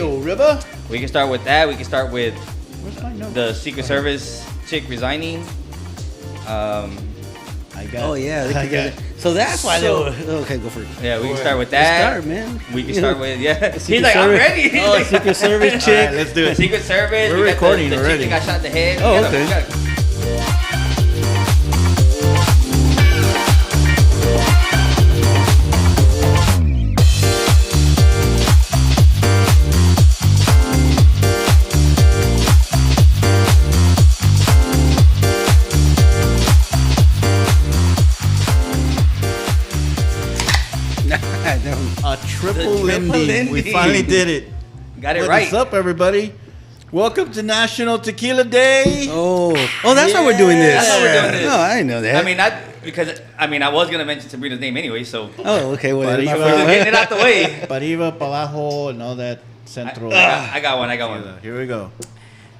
Ohio River. We can start with that. We can start with Where's my notes? the Secret Service chick resigning. I got. Oh yeah. I got. So that's why they So- were. Okay, go for it. Yeah, we can start with Let's that. start, man. We can start with He's Secret like, I'm Service. ready. Oh, Secret Service chick. Let's do The it. Secret Service. We're we got recording the already. chick that got shot in the head. Oh, We gotta- okay. we gotta- A triple triple Lindy. We Lindy. finally did it. Got it What's right. up, everybody? Welcome to National Tequila Day. Oh, that's why we're doing this. That's why we're doing this. No, I didn't know that. I mean, not because I was gonna mention Sabrina's name anyway, so Oh, okay. Well, Buddy, my you we're just fault. getting it out the way. Pariba, Palajo, and all that central. I got one. Here we go.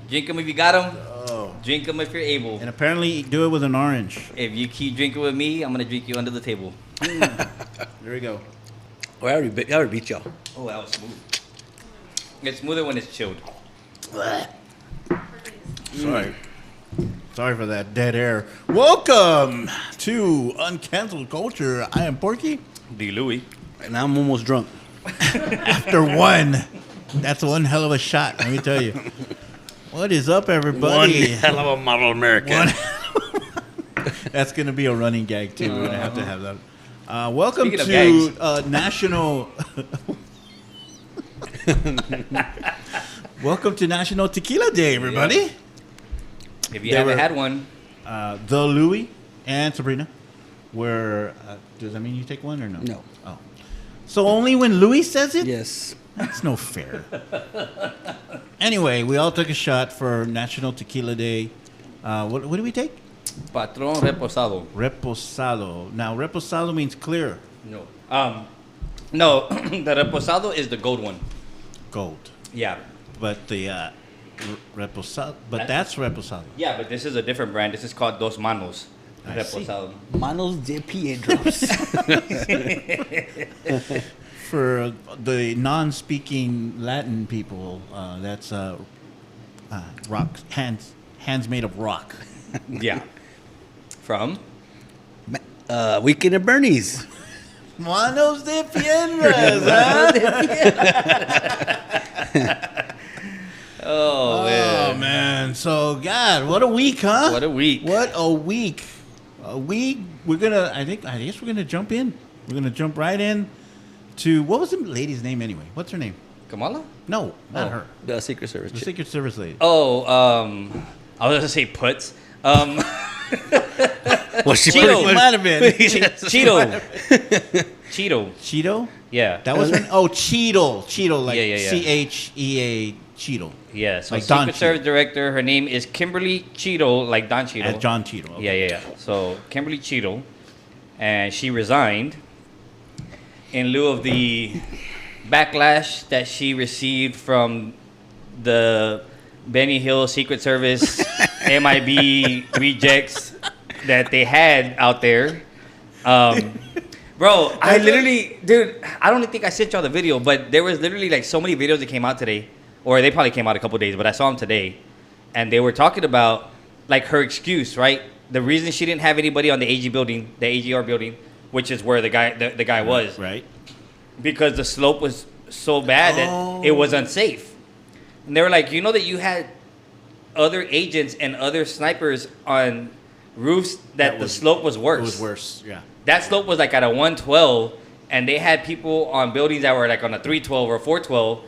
Drink them if you got them. Oh. Drink them if you're able. And apparently, do it with an orange. If you keep drinking with me, I'm gonna drink you under the table. Here we go. Oh, I already beat y'all. Oh, that was smooth. It's smoother when it's chilled. Sorry for that dead air. Welcome to Uncanceled Culture. I am Porky. D. Louie. And I'm almost drunk. After one, that's one hell of a shot. Let me tell you. What is up, everybody? hell of a model American. One- That's gonna be a running gag too. We're gonna have that. Welcome Speaking of to National. Welcome to National Tequila Day, everybody. Yeah. If you They haven't were- had one, The Louie and Sabrina were. Does that mean you take one or no? No. Oh. So only when Louie says it? Yes. That's no fair. Anyway, we all took a shot for National Tequila Day. What do we take? Patron Reposado. Reposado. Now, reposado means clear. No. No, the Reposado is the gold one. Gold. Yeah. But the reposado. But that's reposado. Yeah, but this is a different brand. This is called Dos Manos. I see. Reposado. Manos de Piedros. For the non-speaking Latin people, that's rock hands made of rock. Yeah. From? Weekend at Bernie's. Manos de piedras, huh? Oh, Oh man. man! So God, what a week, huh? What a week. What a week! We're gonna. I guess we're gonna jump in. We're gonna jump right in to what was the lady's name anyway? What's her name? Kamala? No, not Oh. her. The Secret Service. The Secret Service lady. Oh, I was going to say Puts. Well, she Cheeto. It might have been Cheeto. Cheeto. Cheeto. Yeah. That was her. Oh, Cheeto, like Yeah. Chea Cheeto. Yeah, so Like Don Secret Service Director, her name is Kimberly Cheeto, like Don Cheeto. As John Cheeto. Okay. Yeah. So Kimberly Cheeto, and she resigned in lieu of the backlash that she received from the Benny Hill Secret Service MIB rejects that they had out there. Bro, I literally, dude, I don't think I sent y'all the video, but there was literally like so many videos that came out today, or they probably came out a couple days, but I saw them today, and they were talking about like her excuse, right? The reason she didn't have anybody on the AG building, the AGR building, which is where the guy was, Right. because the slope was so bad that it was unsafe. And they were like, you know that you had other agents and other snipers on roofs that the slope was worse. It was worse. Yeah. That slope was like at a 112, and they had people on buildings that were like on a 312 or 412.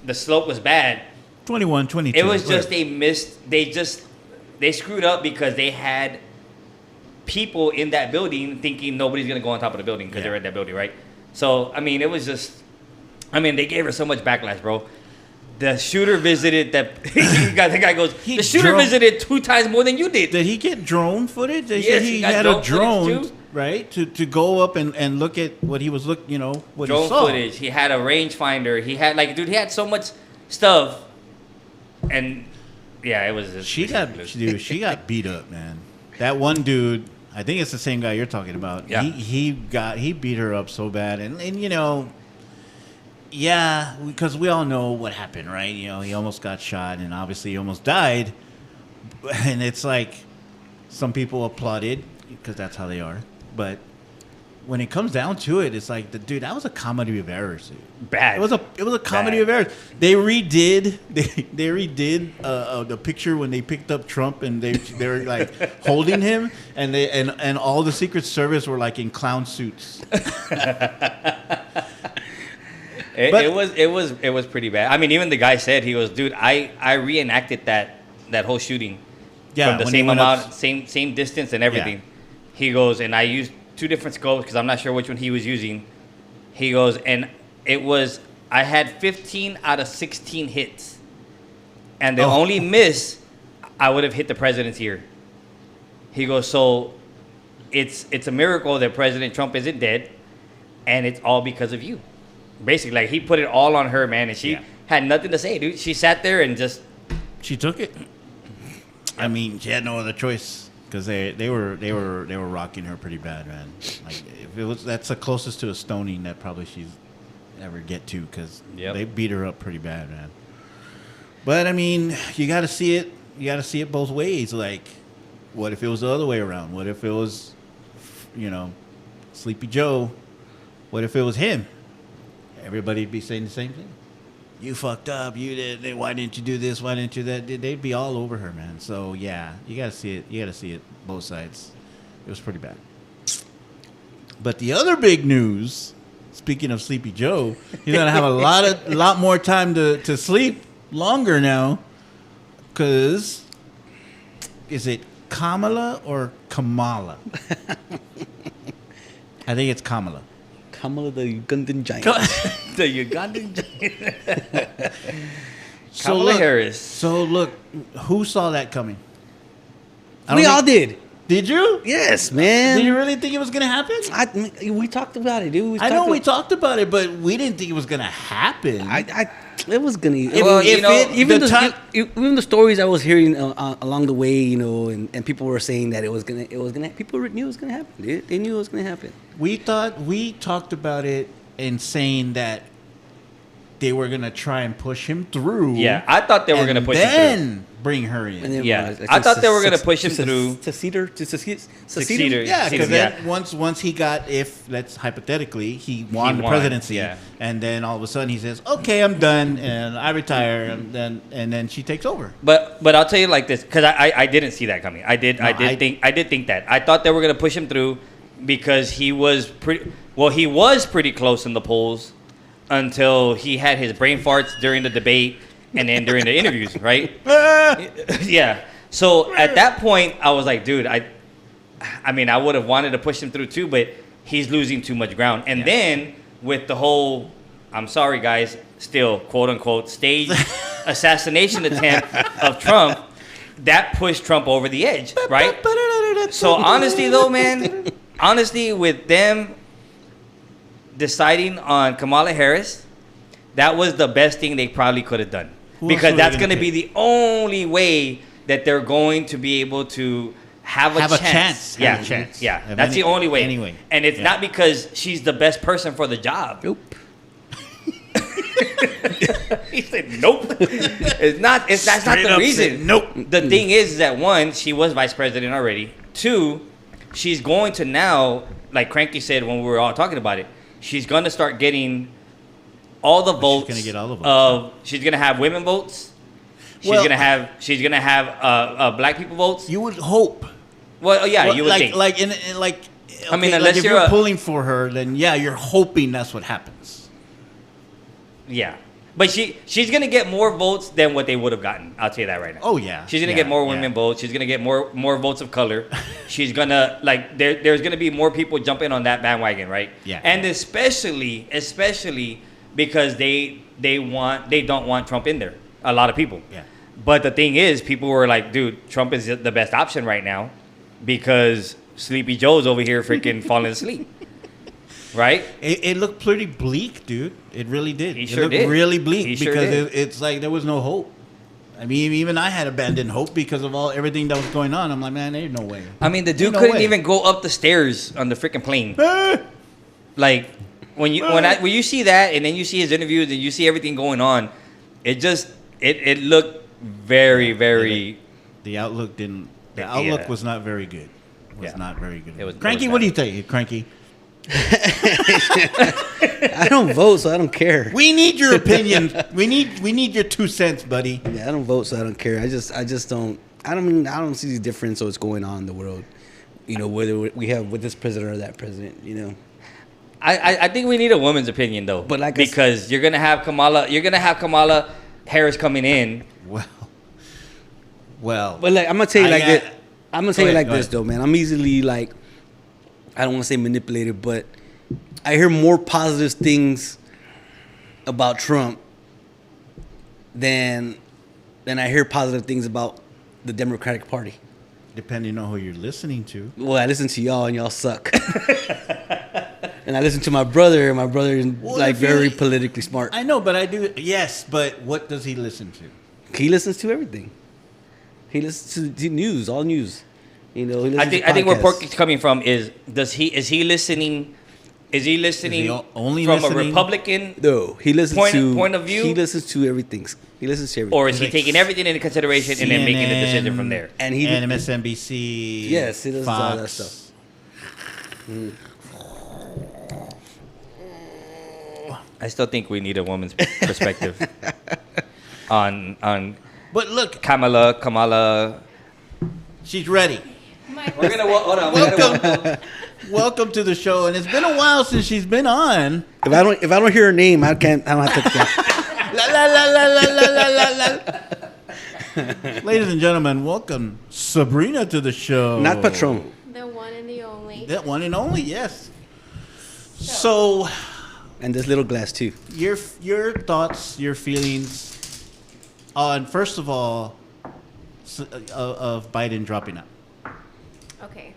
The slope was bad. 21, 22. It was just a they screwed up because they had people in that building thinking nobody's gonna go on top of the building because they're in that building, right? So I mean, it was just, I mean, they gave her so much backlash, bro. The shooter visited that. The guy goes, the shooter visited 2 times more than you did. Did he get drone footage? They Yes, said he he got had drone a drone, footage too. right, to go up and look at what he was what Drone he saw. footage. He had a rangefinder. He had he had so much stuff, and yeah, it was. Just She got beat up, man. That one dude, I think it's the same guy you're talking about. Yeah. He beat her up so bad, and yeah, because we all know what happened, right? You know, he almost got shot, and obviously he almost died. And it's like some people applauded because that's how they are, but when it comes down to it, it's like, dude, that was a comedy of errors. Dude. Bad. It was a comedy Bad. of errors. They redid the picture when they picked up Trump and they were like holding him, and and all the Secret Service were like in clown suits. It was pretty bad. I mean, even the guy said, he goes, dude, I reenacted that whole shooting from the when he same went amount, up- same distance and everything. Yeah. He goes, and I used 2 different scopes because I'm not sure which one he was using. He goes, and I had 15 out of 16 hits, and the only miss, I would have hit the president's ear. He goes, so it's a miracle that President Trump isn't dead, and it's all because of you. Basically, like, he put it all on her, man, and she had nothing to say, dude. She sat there and just... She took it. I mean, she had no other choice because they were rocking her pretty bad, man. Like, that's the closest to a stoning that probably she's ever get to, because they beat her up pretty bad, man. But I mean, you got to see it. You got to see it both ways. Like, what if it was the other way around? What if it was, Sleepy Joe? What if it was him? Everybody'd be saying the same thing. You fucked up. You did. Why didn't you do this? Why didn't you do that? They'd be all over her, man. So yeah, you gotta see it. You gotta see it. Both sides. It was pretty bad. But the other big news, speaking of Sleepy Joe, he's gonna have a lot more time to sleep longer now. Cause is it Kamala or Kamala? I think it's Kamala. Kamala, the Ugandan giant. the Ugandan giant. So Kamala look, Harris. So look, who saw that coming? We all did. Did you? Yes, man. Did you really think it was gonna happen? We talked about it, dude. We talked about it, but we didn't think it was gonna happen. It was gonna. Well, Even the stories I was hearing along the way, and people were saying that it was gonna. People knew it was gonna happen. Dude. They knew it was gonna happen. We talked about it and saying that they were gonna try and push him through. Yeah, I thought they were gonna push him through. Then bring her in. And then, Yeah, I thought they were gonna push him through. Succeeder. Yeah, because Yeah. then once he got, if let's hypothetically, he won the won, presidency, yeah. and then all of a sudden he says, "Okay, I'm done, and I retire," and then she takes over. But I'll tell you like this, because I didn't see that coming. I did think that. I thought they were gonna push him through because he was pretty close in the polls until he had his brain farts during the debate and then during the interviews, right? Yeah. So at that point, I was like, dude, I mean, I would have wanted to push him through too, but he's losing too much ground. And then with the whole, I'm sorry, guys, still, quote unquote, staged assassination attempt of Trump, that pushed Trump over the edge, right? So honestly, though, man, with them deciding on Kamala Harris, that was the best thing they probably could have done. Because that's going to be the only way that they're going to be able to have a chance. Have a chance. Yeah, that's the only way. Anyway. And it's not because she's the best person for the job. Nope. He said, nope. That's not the reason. Nope. The thing is that, one, she was vice president already. Two, she's going to now, like Cranky said when we were all talking about it, she's going to start getting all the votes. She's going to get all the votes. She's going to have women votes. She's Well, going to have black people votes. You would hope. Well, yeah, Well, you would think. I mean, unless if you're you're pulling for her, then yeah, you're hoping that's what happens. Yeah. But she's going to get more votes than what they would have gotten. I'll tell you that right now. Oh yeah, She's going to get more women votes. She's going to get more votes of color. She's going to, there's going to be more people jumping on that bandwagon, right? Yeah. And especially because they don't want Trump in there. A lot of people. Yeah. But the thing is, people were like, dude, Trump is the best option right now because Sleepy Joe's over here freaking falling asleep. Right? It looked pretty bleak, dude. It really did. He It sure looked did. really bleak He sure because did. it's like there was no hope. I mean, even I had abandoned hope because of everything that was going on. I'm like, man, there's no way. I mean, the dude No couldn't way. even go up the stairs on the freaking plane. Like, when you see that, and then you see his interviews, and you see everything going on, it looked very. The outlook didn't. The outlook was not very good. Not very good. It was Cranky. bad. What do you think, Cranky? I don't vote, so I don't care. We need your opinion. we need your 2 cents, buddy. Yeah, I don't vote, so I don't care. I just don't. I don't see the difference of what's going on in the world. You know, whether we have with this president or that president. You know. I think we need a woman's opinion though, But like because you're gonna have Kamala Harris coming in. Well. But like I'm gonna tell you this. I'm gonna tell you like Go this ahead. though, man. I'm easily like, I don't want to say manipulated, but I hear more positive things about Trump than I hear positive things about the Democratic Party. Depending on who you're listening to. Well, I listen to y'all and y'all suck. And I listen to my brother, and my brother is like very politically smart. I know, but I do. Yes, but what does he listen to? He listens to everything. He listens to news, all news. You know, he listens I think where podcasts. Porky's coming from is he listening? Is he listening only from a listening? Republican? No, he listens point of view? He listens to everything. He listens to everything. Or is he taking everything into consideration and then making the decision from there? And he MSNBC. Yes, he does Fox. all that stuff. I still think we need a woman's perspective on But look, Kamala. she's ready. We're gonna hold on. Welcome to the show, and it's been a while since she's been on. If I don't hear her name, I don't have to. La la la la la la la la. Ladies and gentlemen, welcome Sabrina to the show. Not Patron. The one and the only. That one and only, yes. So, And this little glass too. your thoughts, your feelings on first of all of Biden dropping out. Okay.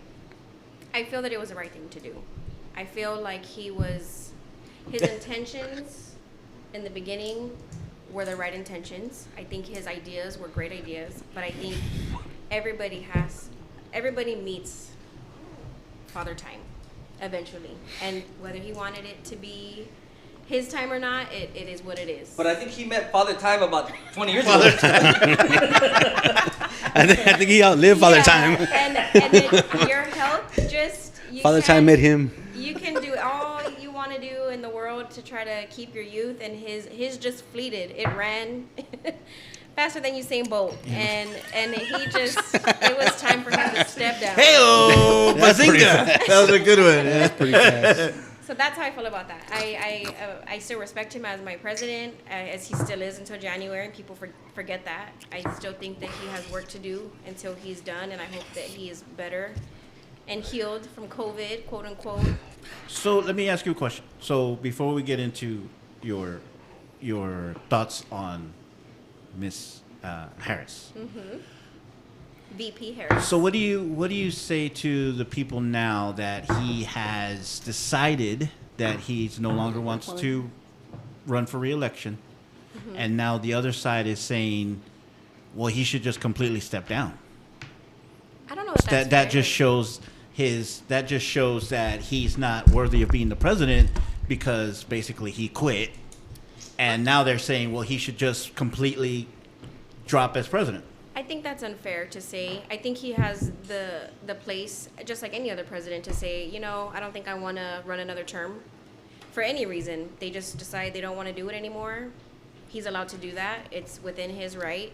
I feel that it was the right thing to do. I feel like his intentions in the beginning were the right intentions. I think his ideas were great ideas, but I think everybody meets Father Time eventually. And whether he wanted it to be his time or not, it is what it is. But I think he met Father Time about 20 years ago. I think he outlived Father Time. And then your health Father Time met him. You can do all you want to do in the world to try to keep your youth, and his just fleeted. It ran faster than Usain Bolt, and it was time for him to step down. Hey-oh, Bazinga! That was a good one. Yeah. That's pretty fast. So that's how I feel about that. I still respect him as my president, as he still is until January, and people forget that. I still think that he has work to do until he's done, and I hope that he is better and healed from COVID, quote unquote. So let me ask you a question. So before we get into your thoughts on Miss Harris, VP Harris. so what do you say to the people now that he has decided that he's no longer wants to run for re-election, and now the other side is saying, well, he should just completely step down. I don't know if that's That fair. just shows that he's not worthy of being the president because basically he quit, and now they're saying, well, he should just completely drop as president. I think that's unfair to say. I think he has the place, just like any other president, to say, I don't think I want to run another term. For any reason, they just decide they don't want to do it anymore. He's allowed to do that. It's within his right.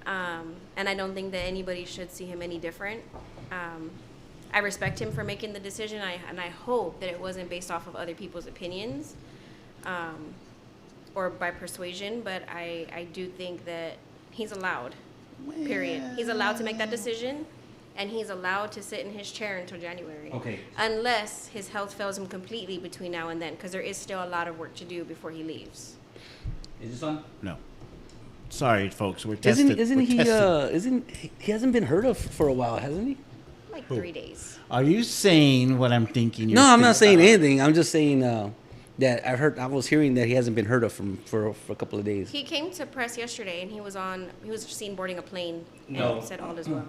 And I don't think that anybody should see him any different. I respect him for making the decision, and I hope that it wasn't based off of other people's opinions or by persuasion, but I do think that he's allowed, period. He's allowed to make that decision, and he's allowed to sit in his chair until January. Okay. Unless his health fails him completely between now and then, because there is still a lot of work to do before he leaves. Is this on? No. Sorry, folks. We're tested. He hasn't been heard of for a while, hasn't he? Like 3 days. Are you saying what I'm thinking? No, I'm not saying anything. I'm just saying that I was hearing that he hasn't been heard of for a couple of days. He came to press yesterday, and he was seen boarding a plane. No. And said all is well.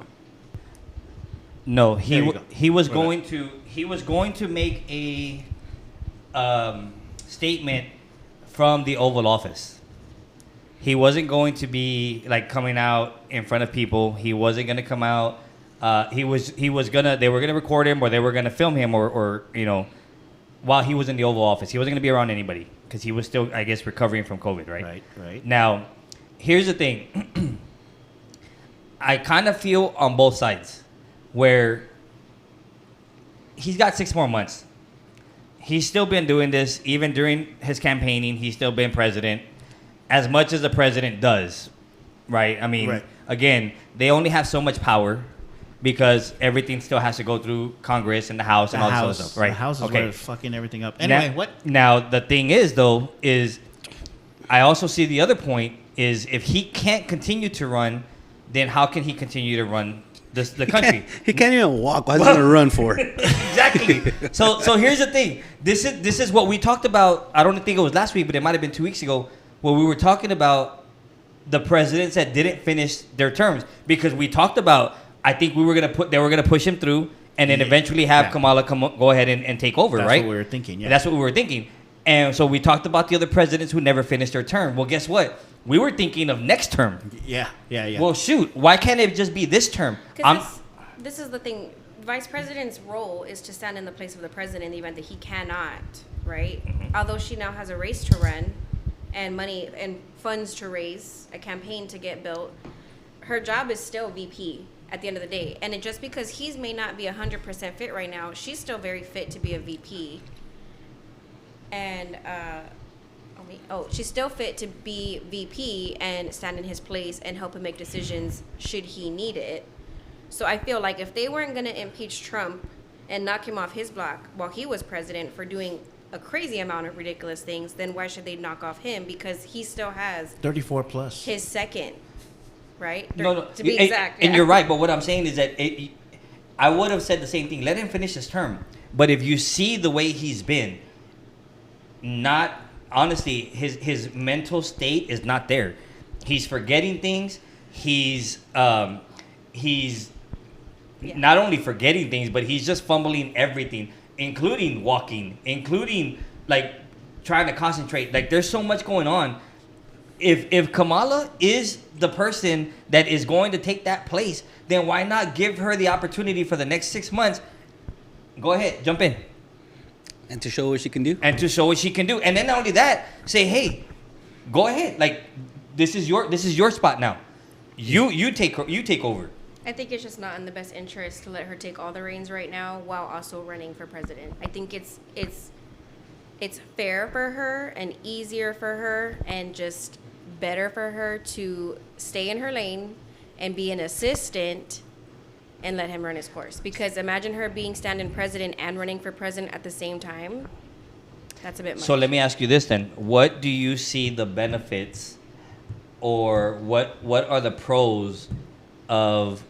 No, There you go. he was going to make a statement from the Oval Office. He wasn't going to be like coming out in front of people. He wasn't going to come out. They were gonna record him, or they were gonna film him, or while he was in the Oval Office. He wasn't gonna be around anybody because he was still, I guess, recovering from COVID, right? Right. Now, here's the thing. I kind of feel on both sides, where he's got 6 more months. He's still been doing this, even during his campaigning. He's still been president, as much as the president does, right? I mean, Right. Again, they only have so much power because everything still has to go through Congress and the House and all this other stuff, right? The House is Okay. where it's fucking everything up. Anyway, now, what? Now, the thing is, though, is I also see the other point is if he can't continue to run, then how can he continue to run the country? He can't even walk. What's he gonna run for? Exactly. So here's the thing. This is what we talked about. I don't think it was last week, but it might have been 2 weeks ago, where we were talking about the presidents that didn't finish their terms, because we talked about, I think they were gonna push him through, and then eventually have Kamala go ahead and take over, That's right? what we were thinking. Yeah. That's what we were thinking. And so we talked about the other presidents who never finished their term. Well, guess what? We were thinking of next term. Yeah. Well, shoot, why can't it just be this term? Because this is the thing. Vice president's role is to stand in the place of the president in the event that he cannot, right? Mm-hmm. Although she now has a race to run and money and funds to raise, a campaign to get built, her job is still VP at the end of the day. And just because he may not be 100% fit right now, she's still very fit to be a VP. And she's still fit to be VP and stand in his place and help him make decisions should he need it. So I feel like if they weren't going to impeach Trump and knock him off his block while he was president for doing a crazy amount of ridiculous things, then why should they knock off him? Because he still has 34 plus. his second, right? No, To be and, exact. And yeah. you're right, but what I'm saying is that I would have said the same thing. Let him finish his term. But if you see the way he's been, not honestly, his mental state is not there. He's forgetting things. He's not only forgetting things, but he's just fumbling everything, including walking, including like trying to concentrate. Like there's so much going on. If Kamala is the person that is going to take that place, then why not give her the opportunity for the next 6 months? Go ahead, jump in. And to show what she can do. And to show what she can do. And then not only that, say, hey, go ahead. Like this is your spot now. You take over. I think it's just not in the best interest to let her take all the reins right now while also running for president. I think it's fair for her and easier for her and just better for her to stay in her lane and be an assistant and let him run his course. Because imagine her being stand-in president and running for president at the same time. That's a bit much. So let me ask you this then. What do you see the benefits, or what are the pros of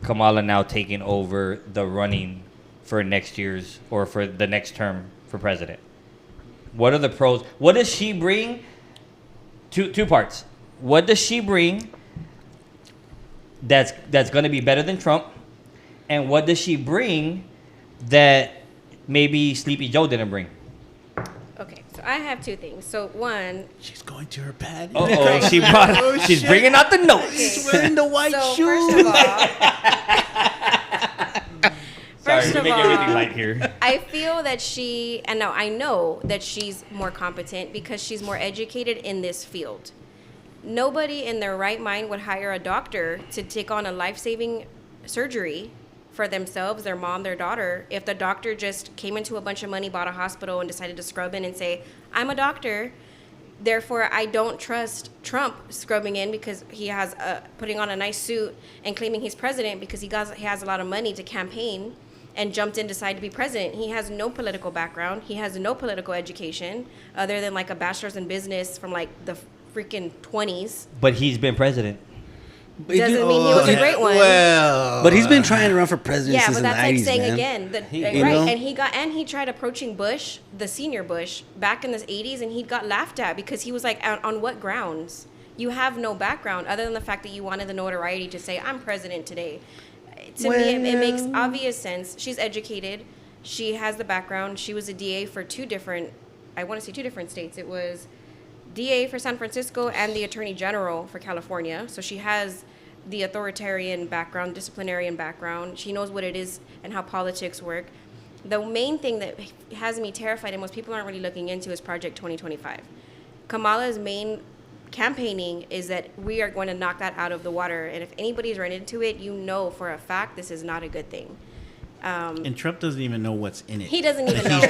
Kamala now taking over the running for next year's or for the next term for president? What are the pros? What does she bring? Two parts. What does she bring that's going to be better than Trump? And what does she bring that maybe Sleepy Joe didn't bring? Okay, so I have two things. So one, She's going to her pad. She's bringing out the notes. She's wearing the white so shoes. first of all, Sorry, first to of make all, everything light here. I feel that I know that she's more competent because she's more educated in this field. Nobody in their right mind would hire a doctor to take on a life-saving surgery for themselves, their mom, their daughter, if the doctor just came into a bunch of money, bought a hospital, and decided to scrub in and say, I'm a doctor, therefore I don't trust Trump scrubbing in because he has putting on a nice suit and claiming he's president because he has a lot of money to campaign and jumped in, decided to be president. He has no political background. He has no political education other than like a bachelor's in business from like the freaking 20s. But he's been president. Doesn't mean he was a great one. Well, But he's been trying to run for president Yeah, since but the that's 90s, like saying man. again, You know? and he tried approaching Bush, the senior Bush, back in the 80s, and he got laughed at because he was like, on what grounds? You have no background other than the fact that you wanted the notoriety to say, I'm president today. To me, it makes obvious sense. She's educated. She has the background. She was a DA for two different I want to say 2 different states. It was DA for San Francisco and the Attorney General for California. So she has the authoritarian background, disciplinarian background. She knows what it is and how politics work. The main thing that has me terrified and most people aren't really looking into is Project 2025. Kamala's main campaigning is that we are going to knock that out of the water. And if anybody's run into it, you know for a fact this is not a good thing. And Trump doesn't even know what's in it. He doesn't even know.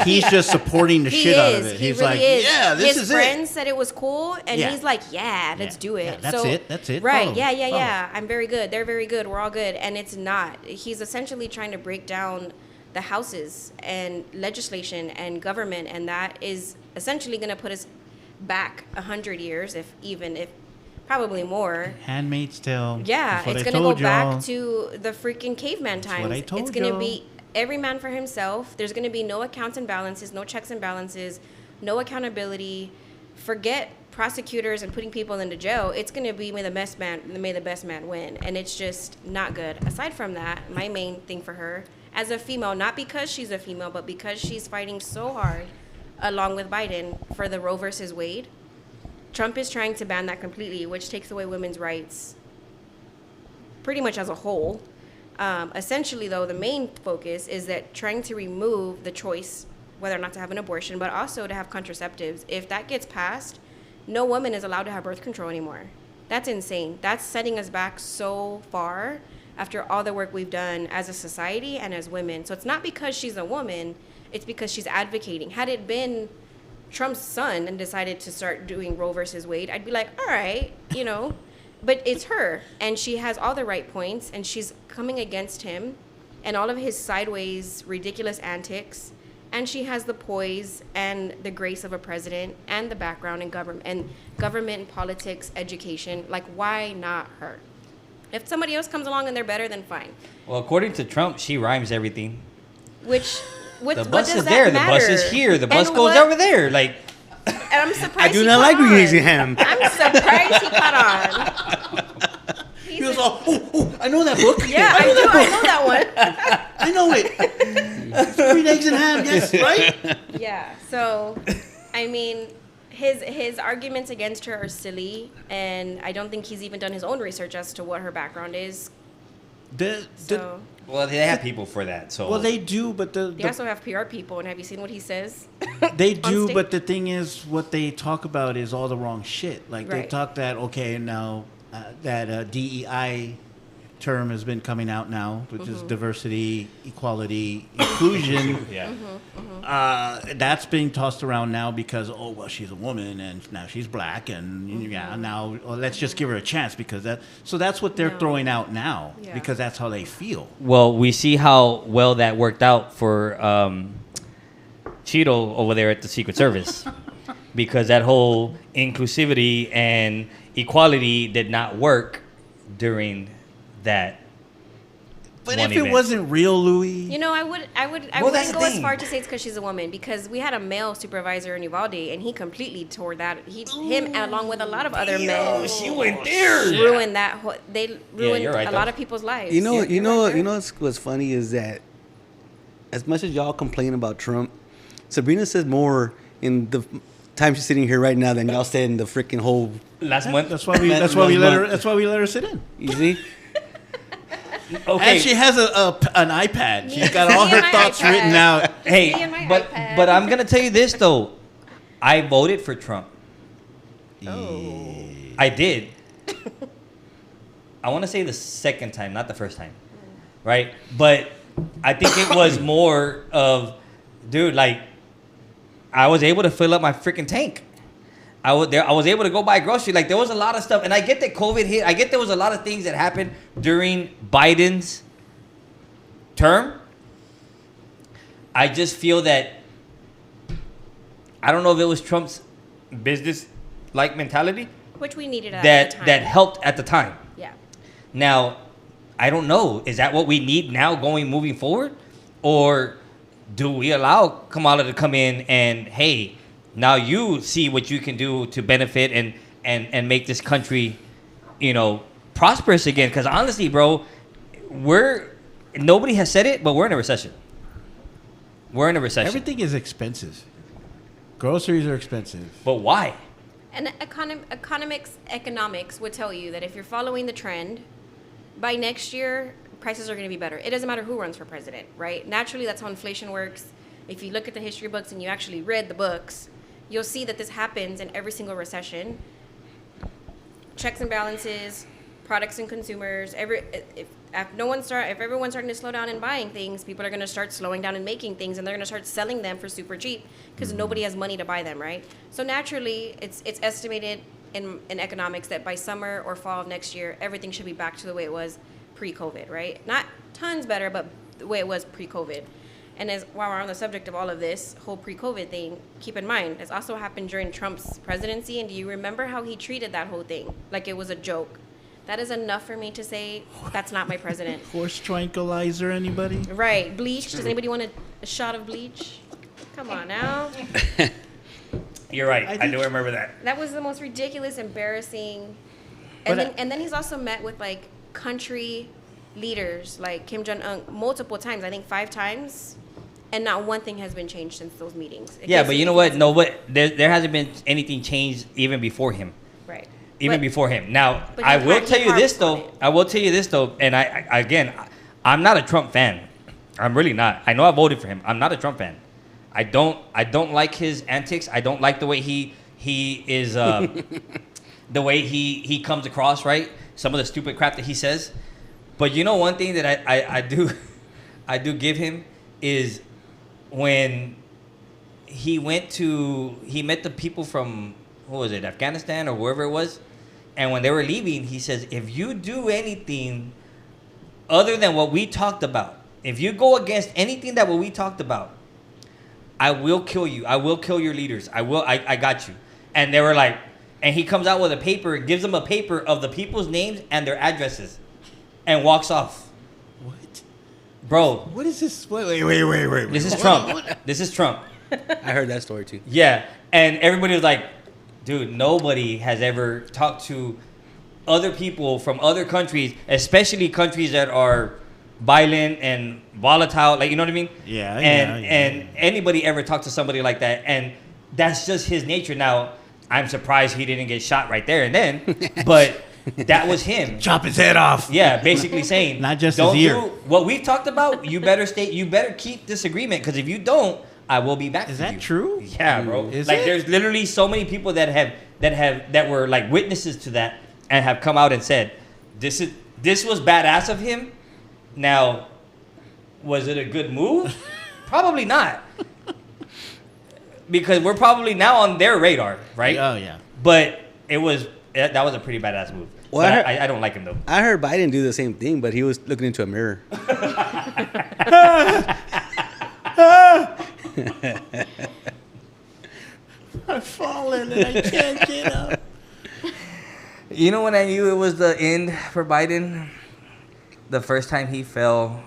He's just supporting the shit out of it. He He's really like, is. yeah, this His is it. friends said it was cool, and Yeah. he's like, yeah, let's do it. Yeah, that's it. Right, Follow. yeah. I'm very good. They're very good. We're all good. And it's not. He's essentially trying to break down the houses and legislation and government, and that is essentially going to put us back 100 years, if probably more. Handmaid's Tale. Yeah, That's what it's I going to go told y'all. back to the freaking caveman times. what I told it's going to y'all. be every man for himself. There's going to be no accounts and balances, no checks and balances, no accountability. Forget prosecutors and putting people into jail. It's going to be may the best man win, and it's just not good. Aside from that, my main thing for her as a female, not because she's a female, but because she's fighting so hard along with Biden for the Roe versus Wade. Trump is trying to ban that completely, which takes away women's rights pretty much as a whole. Essentially, though, the main focus is that trying to remove the choice whether or not to have an abortion, but also to have contraceptives. If that gets passed, no woman is allowed to have birth control anymore. That's insane. That's setting us back so far after all the work we've done as a society and as women. So it's not because she's a woman, it's because she's advocating. Had it been Trump's son and decided to start doing Roe versus Wade, I'd be like, all right, But it's her, and she has all the right points, and she's coming against him and all of his sideways, ridiculous antics, and she has the poise and the grace of a president and the background in government, politics, education. Like, why not her? If somebody else comes along and they're better, then fine. Well, according to Trump, she rhymes everything. What The does bus is that there. matter? The bus is here. The bus And goes what- over there. Like, And I'm surprised I do he not caught like on. Greasy Ham. I'm surprised he caught on. He was all, oh, I know that book. Yeah, I know that one. I know it. 3 eggs and ham, yes, right? Yeah. So, I mean, his arguments against her are silly, and I don't think he's even done his own research as to what her background is. So well, they have people for that. So well, they do, but they also have PR people, and have you seen what he says? they on do, stage? but the thing is, what they talk about is all the wrong shit. Like they Right. talk that now that DEI term has been coming out now, which is diversity, equality, inclusion. yeah. That's being tossed around now because she's a woman and now she's black and now let's just give her a chance because that's what they're No. throwing out now Yeah. because that's how they feel. Well, we see how well that worked out for Cheeto over there at the Secret Service because that whole inclusivity and equality did not work during that. But one if it event. wasn't real, Louis, I Well, that's wouldn't the go as thing. far to say it's because she's a woman, because we had a male supervisor in Uvalde, and he completely tore that. Him along with a lot of other men she went there. ruined that. They ruined you're right, a though. lot of people's lives. You know, You're right. what's funny is that as much as y'all complain about Trump, Sabrina says more in the time she's sitting here right now than y'all said in the freaking whole. Last month. that's why we let her. That's why we let her sit in. You see? Okay. And she has an iPad. She's got Me all her and my thoughts iPad. written out. Hey, Me and my but iPad. but I'm gonna tell you this though, I voted for Trump. Oh. I did. I want to say the second time, not the first time, right? But I think it was more of, dude, like I was able to fill up my freaking tank. I was able to go buy groceries. Like there was a lot of stuff, and I get that COVID hit. I get there was a lot of things that happened during Biden's term. I just feel that I don't know if it was Trump's business-like mentality Which we needed at that the time. that helped at the time. Yeah. Now, I don't know. Is that what we need now moving forward? Or do we allow Kamala to come in and, hey, now you see what you can do to benefit and make this country, prosperous again? Because honestly, bro, nobody has said it, but we're in a recession. We're in a recession. Everything is expensive. Groceries are expensive. But why? And economics would tell you that if you're following the trend, by next year, prices are going to be better. It doesn't matter who runs for president, right? Naturally, that's how inflation works. If you look at the history books and you actually read the books, you'll see that this happens in every single recession. Checks and balances, products and consumers. If everyone's starting to slow down in buying things, people are going to start slowing down and making things, and they're going to start selling them for super cheap because nobody has money to buy them, right? So naturally, it's estimated in economics that by summer or fall of next year, everything should be back to the way it was pre-COVID, right? Not tons better, but the way it was pre-COVID. And while we're on the subject of all of this whole pre-COVID thing, keep in mind, it's also happened during Trump's presidency. And do you remember how he treated that whole thing? Like it was a joke. That is enough for me to say that's not my president. Horse tranquilizer, anybody? Right. Bleach. Does anybody want a shot of bleach? Come on now. You're right. I do remember that. That was the most ridiculous, embarrassing. But And then he's also met with like country leaders like Kim Jong-un multiple times. I think 5 times. And not one thing has been changed since those meetings. Yeah, but you know what? No, but there hasn't been anything changed even before him. Right. Even before him. Now, But I he will har- tell he you this harps on though. it. I will tell you this though, and I'm not a Trump fan. I'm really not. I know I voted for him. I'm not a Trump fan. I don't like his antics. I don't like the way he is the way he comes across, right? Some of the stupid crap that he says. But you know one thing that I do give him is when he met the people from, what was it, Afghanistan or wherever it was, and when they were leaving, he says, if you do anything other than what we talked about, if you go against anything that what we talked about, I will kill you. I will kill your leaders. I got you. And they were like, and he comes out with a paper, gives them a paper of the people's names and their addresses, and walks off. What? Bro, What is this? Wait. this is Trump. This is Trump. I heard that story too. Yeah, and everybody was like, dude, nobody has ever talked to other people from other countries, especially countries that are violent and volatile, like, you know what I mean? Yeah, and anybody ever talked to somebody like that, and that's just his nature. Now, I'm surprised he didn't get shot right there and then, but that was him. Chop his head off. Yeah, basically saying, Not just don't his ear. do what we've talked about. You better keep this agreement, because if you don't, I will be back. Is for that you. true? Yeah, bro. Is like it? there's literally so many people that were like witnesses to that and have come out and said, this was badass of him. Now, was it a good move? Probably not. Because we're probably now on their radar, right? Oh yeah. But that was a pretty badass move. Well, But I I don't like him though. I heard Biden do the same thing, but he was looking into a mirror. I've fallen and I can't get up. You know when I knew it was the end for Biden? The first time he fell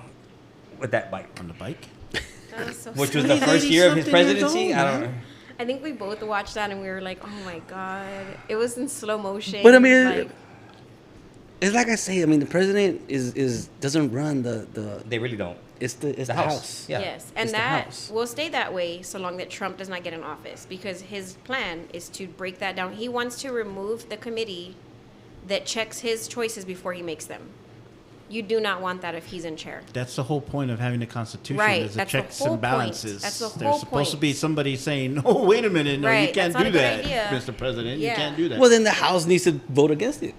with that bike. On the bike? That was so Which sad. was the He's first year of his 80-something years presidency? old, I don't man. know. I think we both watched that and we were like, oh my God. It was in slow motion. But I mean, like, it's like I say. I mean, the president is doesn't run the. They really don't. It's the house. house. Yeah. yes. And It's the that House. will stay that way so long that Trump does not get in office, because his plan is to break that down. He wants to remove the committee that checks his choices before he makes them. You do not want that if he's in chair. That's the whole point of having a constitution. Right, Is the that's the checks whole and balances. point. That's the There's whole supposed to point. be somebody saying, "Oh, wait a minute, no, you Right, can't that's do not a that, good idea. Mr. President. You Yeah. can't do that." Well, then the House needs to vote against it.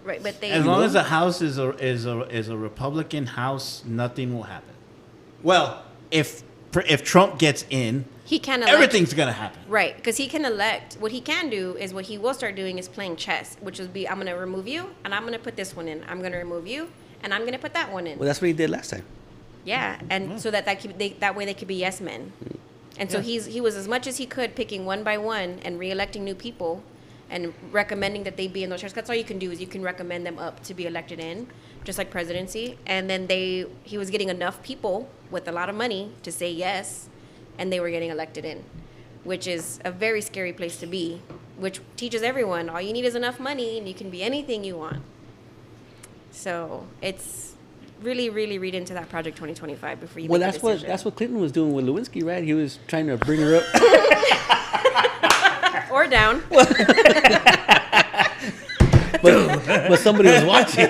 Right, but they as long as the House is a Republican House, nothing will happen. Well, if Trump gets in, he can elect. everything's gonna happen. Right, because he can elect. What he can do is what he will start doing is playing chess, which would be I'm going to remove you, and I'm going to put this one in. I'm going to remove you, and I'm going to put that one in. Well, that's what he did last time. Yeah, and so that way they could be yes men. And so he was as much as he could picking one by one and re-electing new people and recommending that they be in those chairs. That's all you can do is you can recommend them up to be elected in, just like presidency. And then he was getting enough people with a lot of money to say yes, and they were getting elected in, which is a very scary place to be, which teaches everyone all you need is enough money and you can be anything you want. So it's really, really read into that Project 2025 before you Well, make a that's decision. what Clinton was doing with Lewinsky, right? He was trying to bring her up. Or down. But somebody was watching.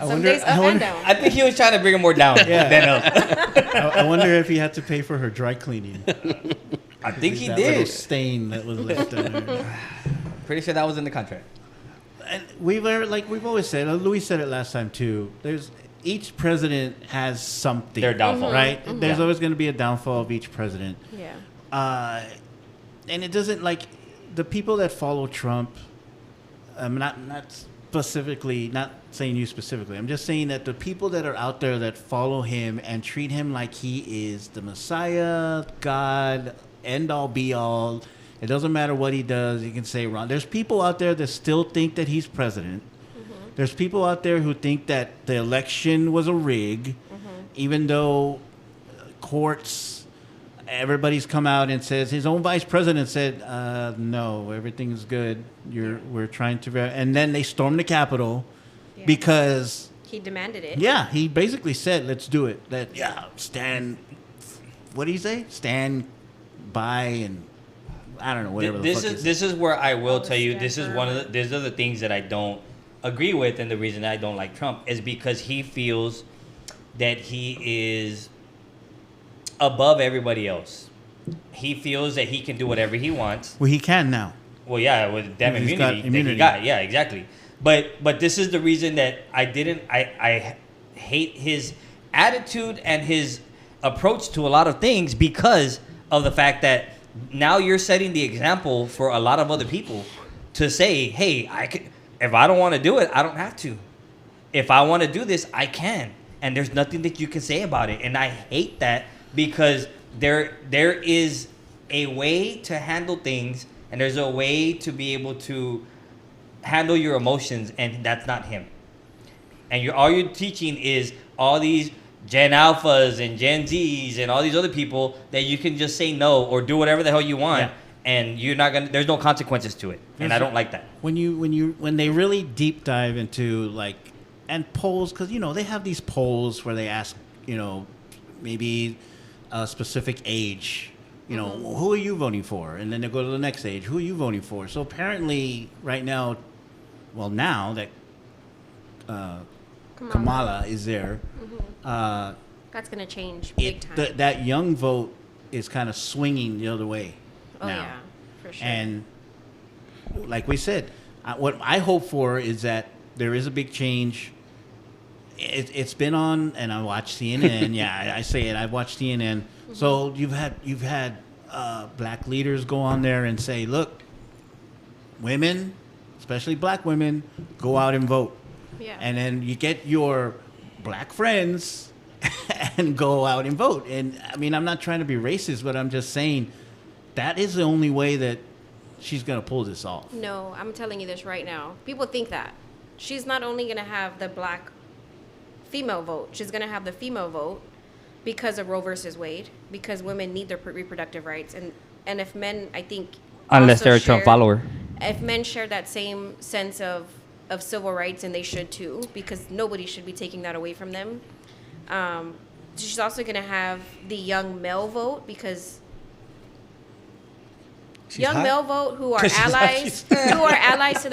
Some days up and down. I think he was trying to bring him more down than up. I wonder if he had to pay for her dry cleaning. I think he That little did. stain that was left in there. Pretty sure that was in the contract. And we've always said, Louis said it last time too. Each president has something. Their downfall. Right? There's always going to be a downfall of each president. Yeah. And it doesn't like the people that follow Trump. I'm not specifically, not saying you specifically. I'm just saying that the people that are out there that follow him and treat him like he is the Messiah, God, end all be all. It doesn't matter what he does. You can say wrong. There's people out there that still think that he's president. There's people out there who think that the election was a rig, even though courts, everybody's come out and says his own vice president said, no, everything's good. We're trying to, and then they stormed the Capitol because he demanded it. Yeah, he basically said, let's do it. Stand. What did he say? Stand by and I don't know whatever. This is where I will tell you. This is these are the things that I don't agree with, and the reason I don't like Trump is because he feels that he is above everybody else. He feels that he can do whatever he wants. Well, he can now. Well, yeah, with damn He's got immunity that he got. Yeah, exactly. But this is the reason that I hate his attitude and his approach to a lot of things because of the fact that now you're setting the example for a lot of other people to say, hey, if I don't want to do it, I don't have to. If I want to do this, I can. And there's nothing that you can say about it. And I hate that because there is a way to handle things and there's a way to be able to handle your emotions, and that's not him. And all you're teaching is all these Gen Alphas and Gen Zs and all these other people that you can just say no or do whatever the hell you want, and you're not gonna. There's no consequences to it, and I don't like that. When they really deep dive into and polls, because they have these polls where they ask maybe a specific age. Who are you voting for? And then they go to the next age. Who are you voting for? So apparently, right now, now that Kamala is there, that's going to change big time. That young vote is kind of swinging the other way now. Yeah, for sure. And like we said, what I hope for is that there is a big change. It's been on, and I watch CNN. Yeah, I say it. I watch CNN. So you've had black leaders go on there and say, look, women, especially black women, go out and vote. Yeah. And then you get your black friends and go out and vote. And I mean, I'm not trying to be racist, but I'm just saying that is the only way that she's going to pull this off. No, I'm telling you this right now. People think that. She's not only going to have the black female vote, she's going to have the female vote because of Roe versus Wade, because women need their reproductive rights. And if men, I think... Unless they're a Trump follower. If men share that same sense of civil rights, and they should too, because nobody should be taking that away from them. She's also going to have the young male vote, because male vote who are allies to the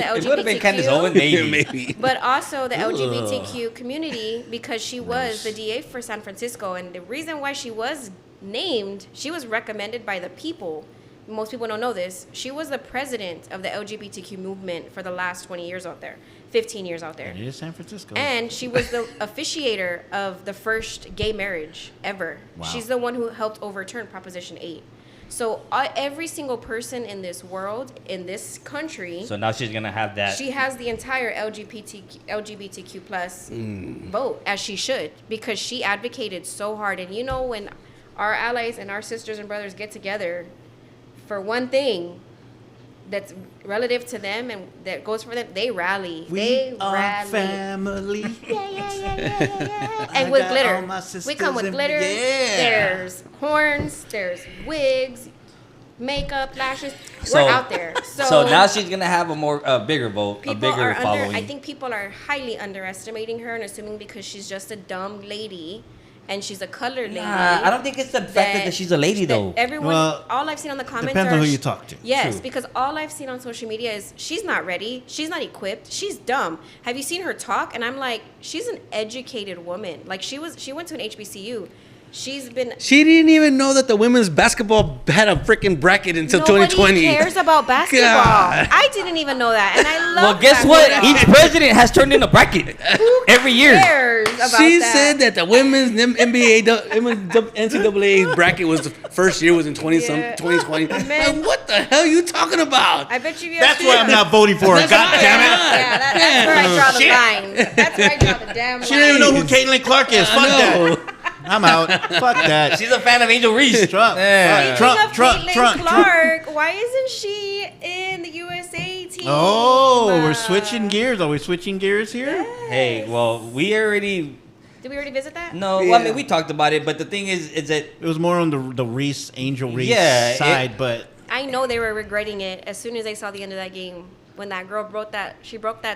LGBTQ. It would have been Candace Owens, maybe. But also the LGBTQ community, because she was the DA for San Francisco, and the reason why she was named, she was recommended by the people. Most people don't know this. She was the president of the LGBTQ movement for the last 20 years out there, 15 years out there. And it is San Francisco. And she was the officiator of the first gay marriage ever. Wow. She's the one who helped overturn Proposition 8. So every single person in this world, in this country... So now she's going to have that... She has the entire LGBTQ plus vote, as she should, because she advocated so hard. And when our allies and our sisters and brothers get together for one thing that's relative to them and that goes for them, they rally. We are family. Yeah. And with glitter. We come with glitter. Yeah. There's horns. There's wigs, makeup, lashes. We're out there. So now she's going to have a bigger vote, a bigger following. I think people are highly underestimating her and assuming because she's just a dumb lady and she's a colored lady. I don't think it's the fact that she's a lady, though. Everyone, Well, all I've seen on the comments depends are on who you talk to. Yes, True. because all I've seen on social media is she's not ready, she's not equipped, she's dumb. Have you seen her talk? And I'm like, she's an educated woman. Like she went to an HBCU. She didn't even know that the women's basketball had a freaking bracket until Nobody 2020. cares about basketball. God. I didn't even know that, and I love. Well, guess what? basketball. Each president has turned in a bracket every year. Cares about She that. said that the women's NCAA bracket was the first year was in 2020. Man. Like, what the hell are you talking about? I bet you. That's why I'm not voting for her. God damn it. Yeah, that's where I draw the Shit. line. That's where I draw the damn line. She don't even know who Caitlin Clark is. Fuck know. that. I'm out. Fuck that. She's a fan of Angel Reese. Trump. Yeah. Trump. Speaking of Caitlin Trump. Clark, why isn't she in the USA team? Oh, we're switching gears. Are we switching gears here? Hey, well, we already... Did we already visit that? No, Yeah. well, I mean, we talked about it, but the thing is that... It was more on the Angel Reese Yeah, side, but I know they were regretting it as soon as they saw the end of that game. When that girl broke that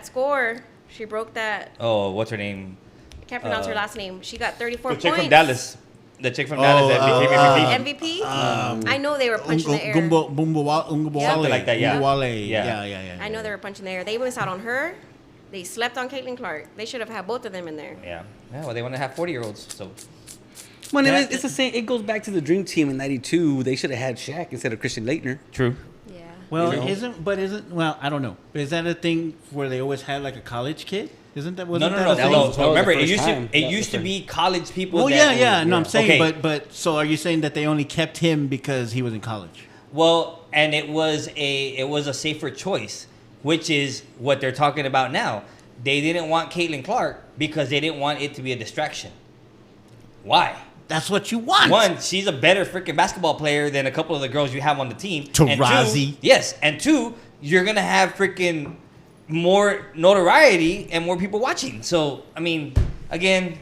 score. She broke that. Oh, what's her name? I can't pronounce her last name. She got 34 The points. chick from Dallas. The chick from Dallas that became MVP. MVP? I know they were punching the air. Something like that, yeah. Yeah. I know they were punching the air. They missed out on her. They slept on Caitlin Clark. They should have had both of them in there. Yeah. Well, they want to have 40-year-olds, so... Well, it's the same. It goes back to the Dream Team in '92. They should have had Shaq instead of Christian Leitner. True. Yeah. Well, You know? well, I don't know. But is that a thing where they always had like a college kid? Wasn't No. that a that thing? was- Remember, the it first used time. to used to be college people. Oh that yeah. No, I'm saying, Okay. but so are you saying that they only kept him because he was in college? Well, and it was a safer choice, which is what they're talking about now. They didn't want Caitlin Clark because they didn't want it to be a distraction. Why? That's what you want. One, she's a better freaking basketball player than a couple of the girls you have on the team. And Tarazi. two, yes, and two, you're gonna have freaking more notoriety and more people watching. So, I mean, again,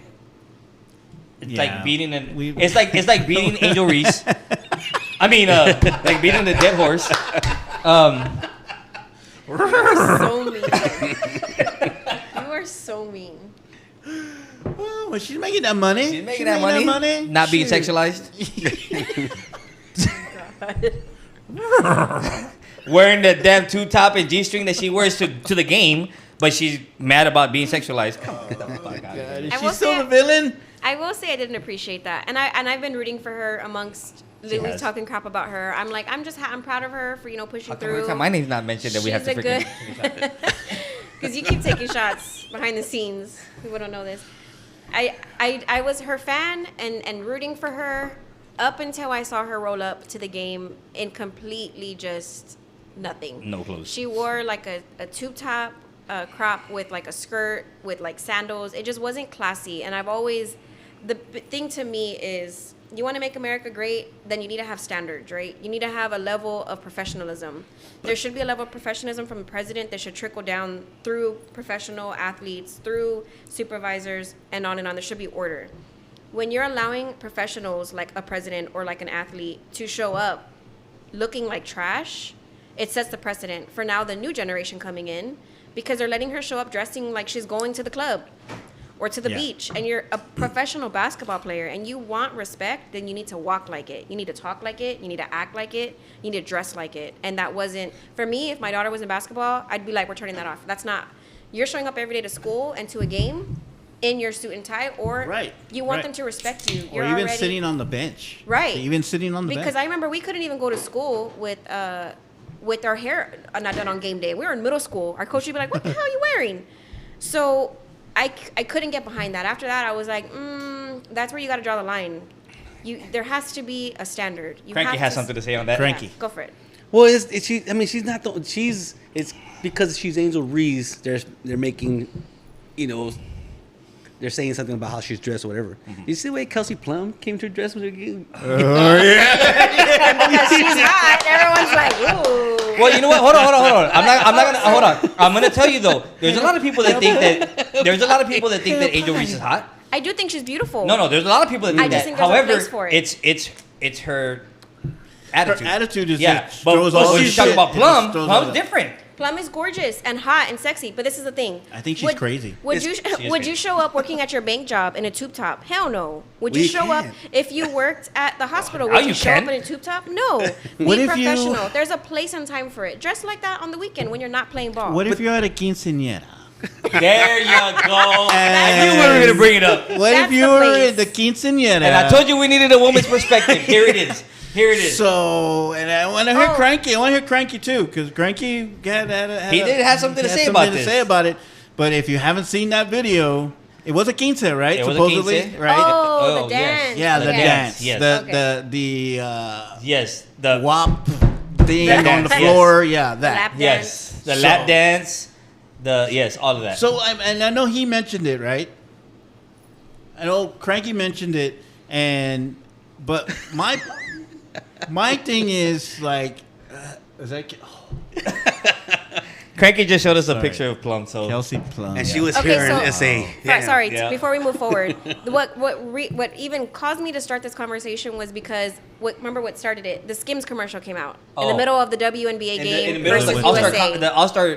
it's Yeah. like beating We- it's like beating Angel Reese. I mean, like beating the dead horse. So mean. You are so mean. Well, she's making that money. She's making that money. Not being Shoot. sexualized. Wearing the damn two-top and G-string that she wears to the game, but she's mad about being sexualized. Come on, get the fuck out of here. Is I she will still say- the villain? I will say I didn't appreciate that, and I've been rooting for her amongst Louis has. talking crap about her. I'm like, I'm proud of her for pushing How come through. every time my name's not mentioned that we have to She's a freaking... Because you keep taking shots behind the scenes. People don't know this. I was her fan and rooting for her up until I saw her roll up to the game in completely just nothing. No clothes. She wore like a tube top crop with like a skirt with like sandals. It just wasn't classy. And I've always, the thing to me is, you want to make America great, then you need to have standards, right? You need to have a level of professionalism. There should be a level of professionalism from the president that should trickle down through professional athletes, through supervisors, and on and on. There should be order. When you're allowing professionals like a president or like an athlete to show up looking like trash, it sets the precedent for now the new generation coming in, because they're letting her show up dressing like she's going to the club or to the beach, and you're a professional basketball player and you want respect, then you need to walk like it. You need to talk like it. You need to act like it. You need to dress like it. And that wasn't, for me, if my daughter was in basketball, I'd be like, we're turning that off. That's not, you're showing up every day to school and to a game in your suit and tie, or Right, you want right. them to respect you. Or even sitting on the bench. Right. Even sitting on the Because bench. I remember we couldn't even go to school with our hair not done on game day. We were in middle school. Our coach would be like, what the hell are you wearing? So I couldn't get behind that. After that, I was like, that's where you got to draw the line. There has to be a standard. Cranky has something to say on that. Cranky. Go for it. Well, she's not the. It's because she's Angel Reese. They're making, they're saying something about how she's dressed or whatever. You see the way Kelsey Plum came to her dress with her game? Because she's hot, everyone's like, ooh. Well, you know what? Hold on. I'm not gonna hold on. I'm gonna tell you though. There's a lot of people that think that Angel Reese is hot. I do think she's beautiful. No. There's a lot of people that think I just that. think there's a However, place for it. it's her Her attitude. attitude is Yeah, just but throws all when the you talk shit. about It just Plum, throws all Plum's that. different. Plum is gorgeous and hot and sexy, but this is the thing. I think she's crazy. Would you crazy. show up working at your bank job in a tube top? Hell no. Would Well, you you show up can. if you worked at the hospital? Oh, Would you you show up can. in a tube top? No. What Be if you- professional. There's a place and time for it. Dress like that on the weekend when you're not playing ball. What if you're at a quinceañera? There you go. I knew we were gonna bring it up. What That's if you the were place. at the quinceañera? And I told you we needed a woman's perspective. Here it is. Here it is. So, and I want to hear Oh. Cranky. I want to hear Cranky too, because Cranky He did have something to say about this. say about it. But if you haven't seen that video, it was a quince, right? It was a Supposedly, quince. right? Oh, Oh, the yes. dance. Yeah, the Okay. dance. Yes. The Yes. The WAP thing That on the dance, floor. Yeah, that. Lap yes. dance. The So- lap dance. All of that. So, and I know he mentioned it, right? I know Cranky mentioned it, but my thing is like, is that Cranky just showed us a Sorry. picture of Plum. So Kelsey Plum? And yeah. she was Okay, here in so- SA. Sorry, Yeah. before we move forward, what even caused me to start this conversation was because remember what started it? The Skims commercial came out in the Oh. middle of the WNBA game in the middle of versus the USA. All-Star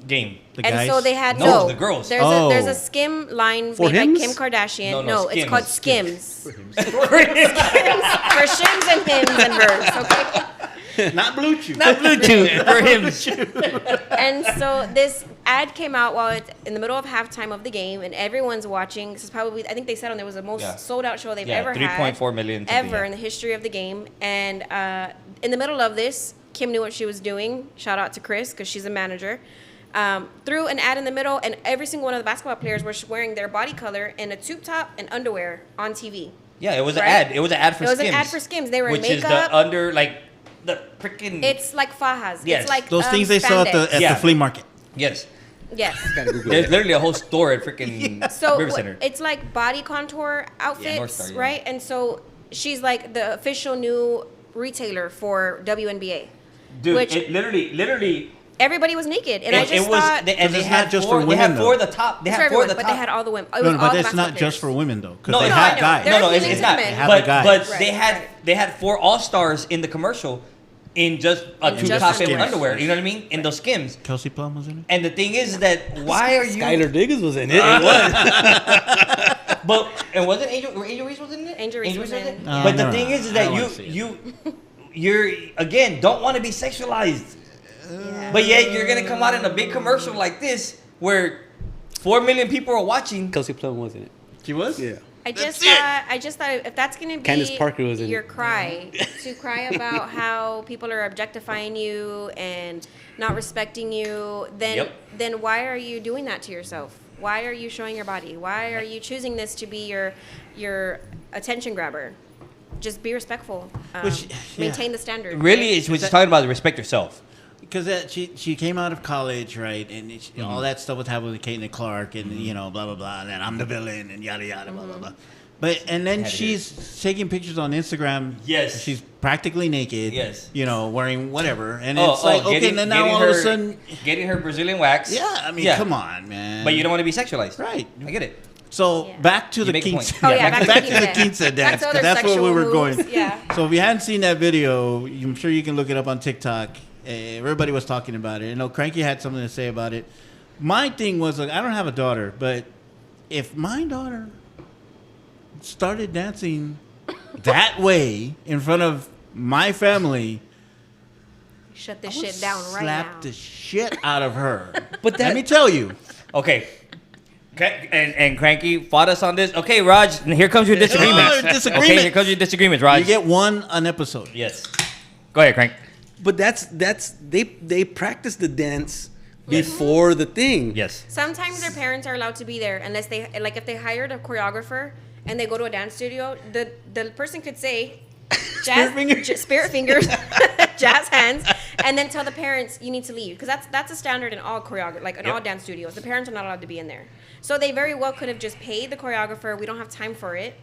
game. The And guys? so they had No, the girls. There's Oh. a skim line For made by hims? Kim Kardashian. No, No, it's Skims. called Skims. For shims and hims and hers. Okay. Not Bluetooth. Not Bluetooth for him. And so this ad came out while it's in the middle of halftime of the game, and everyone's watching. This is probably, I think they said on there was the most Yeah. sold out show they've Yeah, ever had. 3.4 million something, ever yeah. in the history of the game. And in the middle of this, Kim knew what she was doing. Shout out to Chris because she's a manager. Threw an ad in the middle, and every single one of the basketball players were wearing their body color in a tube top and underwear on TV. Yeah, it was Right? an ad. It was an ad for It was Skims. an ad for Skims. They were in which is makeup. the under the freaking. It's like fajas. Yes. It's like Those things they sell at spandex. the Yeah. flea market. Yes. Yes. There's literally a whole store at freaking So River Center. it's like body contour outfits, North Star, yeah. right? And so she's like the official new retailer for WNBA. Dude, which- it literally. Everybody was naked, and I It just was, thought and Because they it's had not just four, for they had women, four though. of the top. They for had four everyone, of the but top. they had all the women. It No, was but all it's not basketball just for players. women though, because No, they no, have I know. guys. They're No, appealing it's to not. the men. Have the guys. But Right, they had right. they had 4 all-stars in the commercial in just a In tube just top and underwear. underwear. You know what I mean? In those Skims. Kelsey Plum was in it. And the thing is that why are you? Skylar Diggins was in it. But and wasn't Angel Reese was in it? Angel Reese was in it. No, But the no, thing no. is I that don't wanna see it. you're again don't want to be sexualized, Yeah. but yet you're gonna come out in a big commercial like this where 4 million people are watching. Kelsey Plum was in it. She was. Yeah. I just thought if that's gonna be Candace Parker was in your it. cry to cry about how people are objectifying you and not respecting you, then Yep. then why are you doing that to yourself? Why are you showing your body? Why are you choosing this to be your attention grabber? Just be respectful. Which- Maintain the standard. Really, it's what she's talking about. Respect yourself. Because she came out of college, right, and all that stuff was happening with Caitlin Clark, and blah blah blah, and then I'm the villain, and yada yada, blah blah blah. But and then Had to hear she's taking pictures on Instagram. Yes. she's practically naked. Yes. Wearing whatever, and it's like okay, and then now all of a sudden, getting her Brazilian wax. yeah, I mean, Yeah. come on, man. But you don't want to be sexualized, Right. I get it. So Yeah. back to You the make a quince. point. Oh yeah, back to the quince Back dance. to 'cause other that's where we sexual were moves. going. Yeah. So if you hadn't seen that video, I'm sure you can look it up on TikTok. Everybody was talking about it. Cranky had something to say about it. My thing was, like, I don't have a daughter, but if my daughter started dancing that way in front of my family, Shut this I would shit down right slap now. the shit out of her. But Let me tell you. Okay. And Cranky fought us on this. Okay, Raj, here comes your disagreements. Disagreements. Okay, here comes your disagreements, Raj. You get one an episode. Yes. Go ahead, Crank. But that's they practice the dance before the thing. Yes. Sometimes their parents are allowed to be there unless they like if they hired a choreographer and they go to a dance studio, the person could say spirit fingers, jazz hands, and then tell the parents you need to leave because that's a standard in all all dance studios. The parents are not allowed to be in there, so they very well could have just paid the choreographer. We don't have time for it.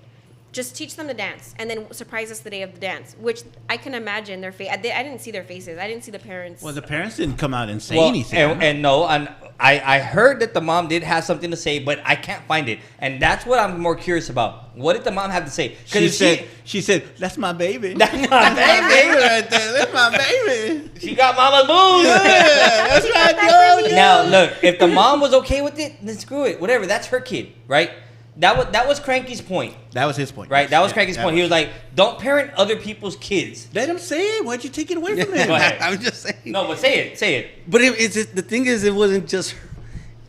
Just teach them to dance, and then surprise us the day of the dance. Which I can imagine their face. I didn't see their faces. I didn't see the parents. Well, the parents didn't come out and say anything. And no, and I heard that the mom did have something to say, but I can't find it, and that's what I'm more curious about. What did the mom have to say? She said, "That's my baby. That's my baby right there. That's my baby. She got mama's boobs. Yeah, that's right, yo. Now look, if the mom was okay with it, then screw it. Whatever. That's her kid, right? That was Cranky's point. That was his point. Right? That was Cranky's point. He was like, don't parent other people's kids. Let him say it. Why'd you take it away from him? Go ahead. I'm just saying. No, but say it. But the thing is, it wasn't just her.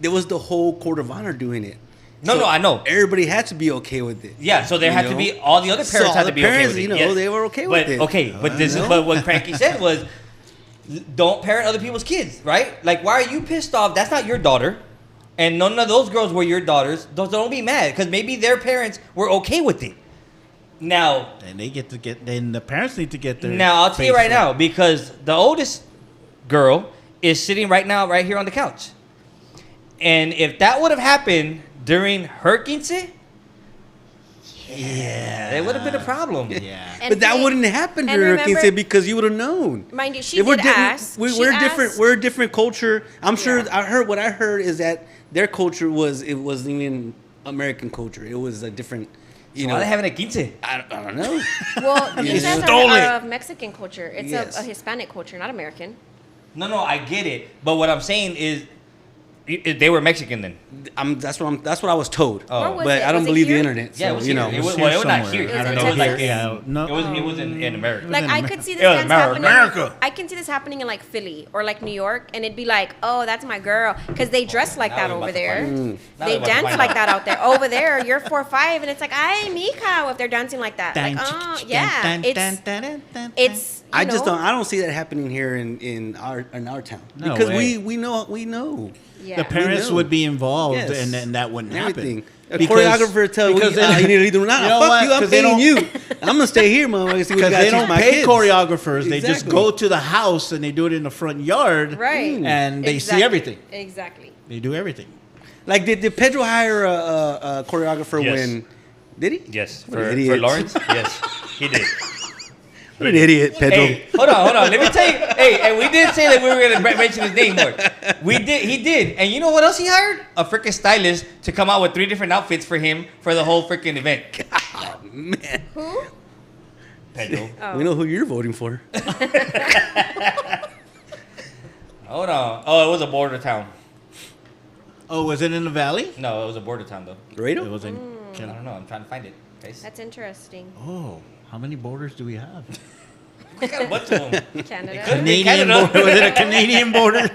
There was the whole court of honor doing it. No, I know. Everybody had to be okay with it. Yeah, so there had to be, all the other parents had to be okay with it. Yes. They were okay with it. Okay, but what Cranky said was, don't parent other people's kids, right? Like, why are you pissed off? That's not your daughter. And none of those girls were your daughters. Don't be mad, because maybe their parents were okay with it. Now, and then the parents need to get their. Now I'll tell you right now, because the oldest girl is sitting right here on the couch, and if that would have happened during her quince, it would have been a problem. Yeah, but that wouldn't happen during her quince because you would have known. Mind you, she did ask. We're different. We're a different culture. I'm sure. What I heard is that their culture wasn't even American culture. It was a different. Why are they having a quince? I don't know. Well, quinces are of Mexican culture. It's a Hispanic culture, not American. No, I get it. But what I'm saying is, they were Mexican then. That's what I was told. Oh. But I don't believe the internet. So, yeah, it was here. It was not here. It was in America. Like I could see this dance happening. America. I can see this happening in like Philly or like New York, and it'd be like, oh, that's my girl, because they dress like that over there. They dance like that out there. Over there, you're 4'5", and it's like, ay, mija, if they're dancing like that. Like, oh, yeah, it's. I don't see that happening here in our town because we know. Yeah. The parents would be involved, and that wouldn't happen. A choreographer tells you need to lead them now. Fuck you, I'm paying you. I'm gonna stay here, motherfucker. Because they don't pay choreographers. They just go to the house and they do it in the front yard, right? And they see everything. Exactly. They do everything. Like, did Pedro hire a choreographer when? Did he? Yes, for Lawrence. Yes, he did. What an idiot, Pedro. Hey, hold on. Let me tell you. Hey, and we did say that we were going to mention his name more. He did. And you know what else he hired? A freaking stylist to come out with 3 different outfits for him for the whole freaking event. God, man. Who? Pedro. Oh. We know who you're voting for. Hold on. Oh, it was a border town. Oh, was it in the valley? No, it was a border town, though. Laredo? It was in I don't know. I'm trying to find it. Guys. That's interesting. Oh. How many borders do we have? We got a bunch of them. Canada. Canadian border. Was it a Canadian border?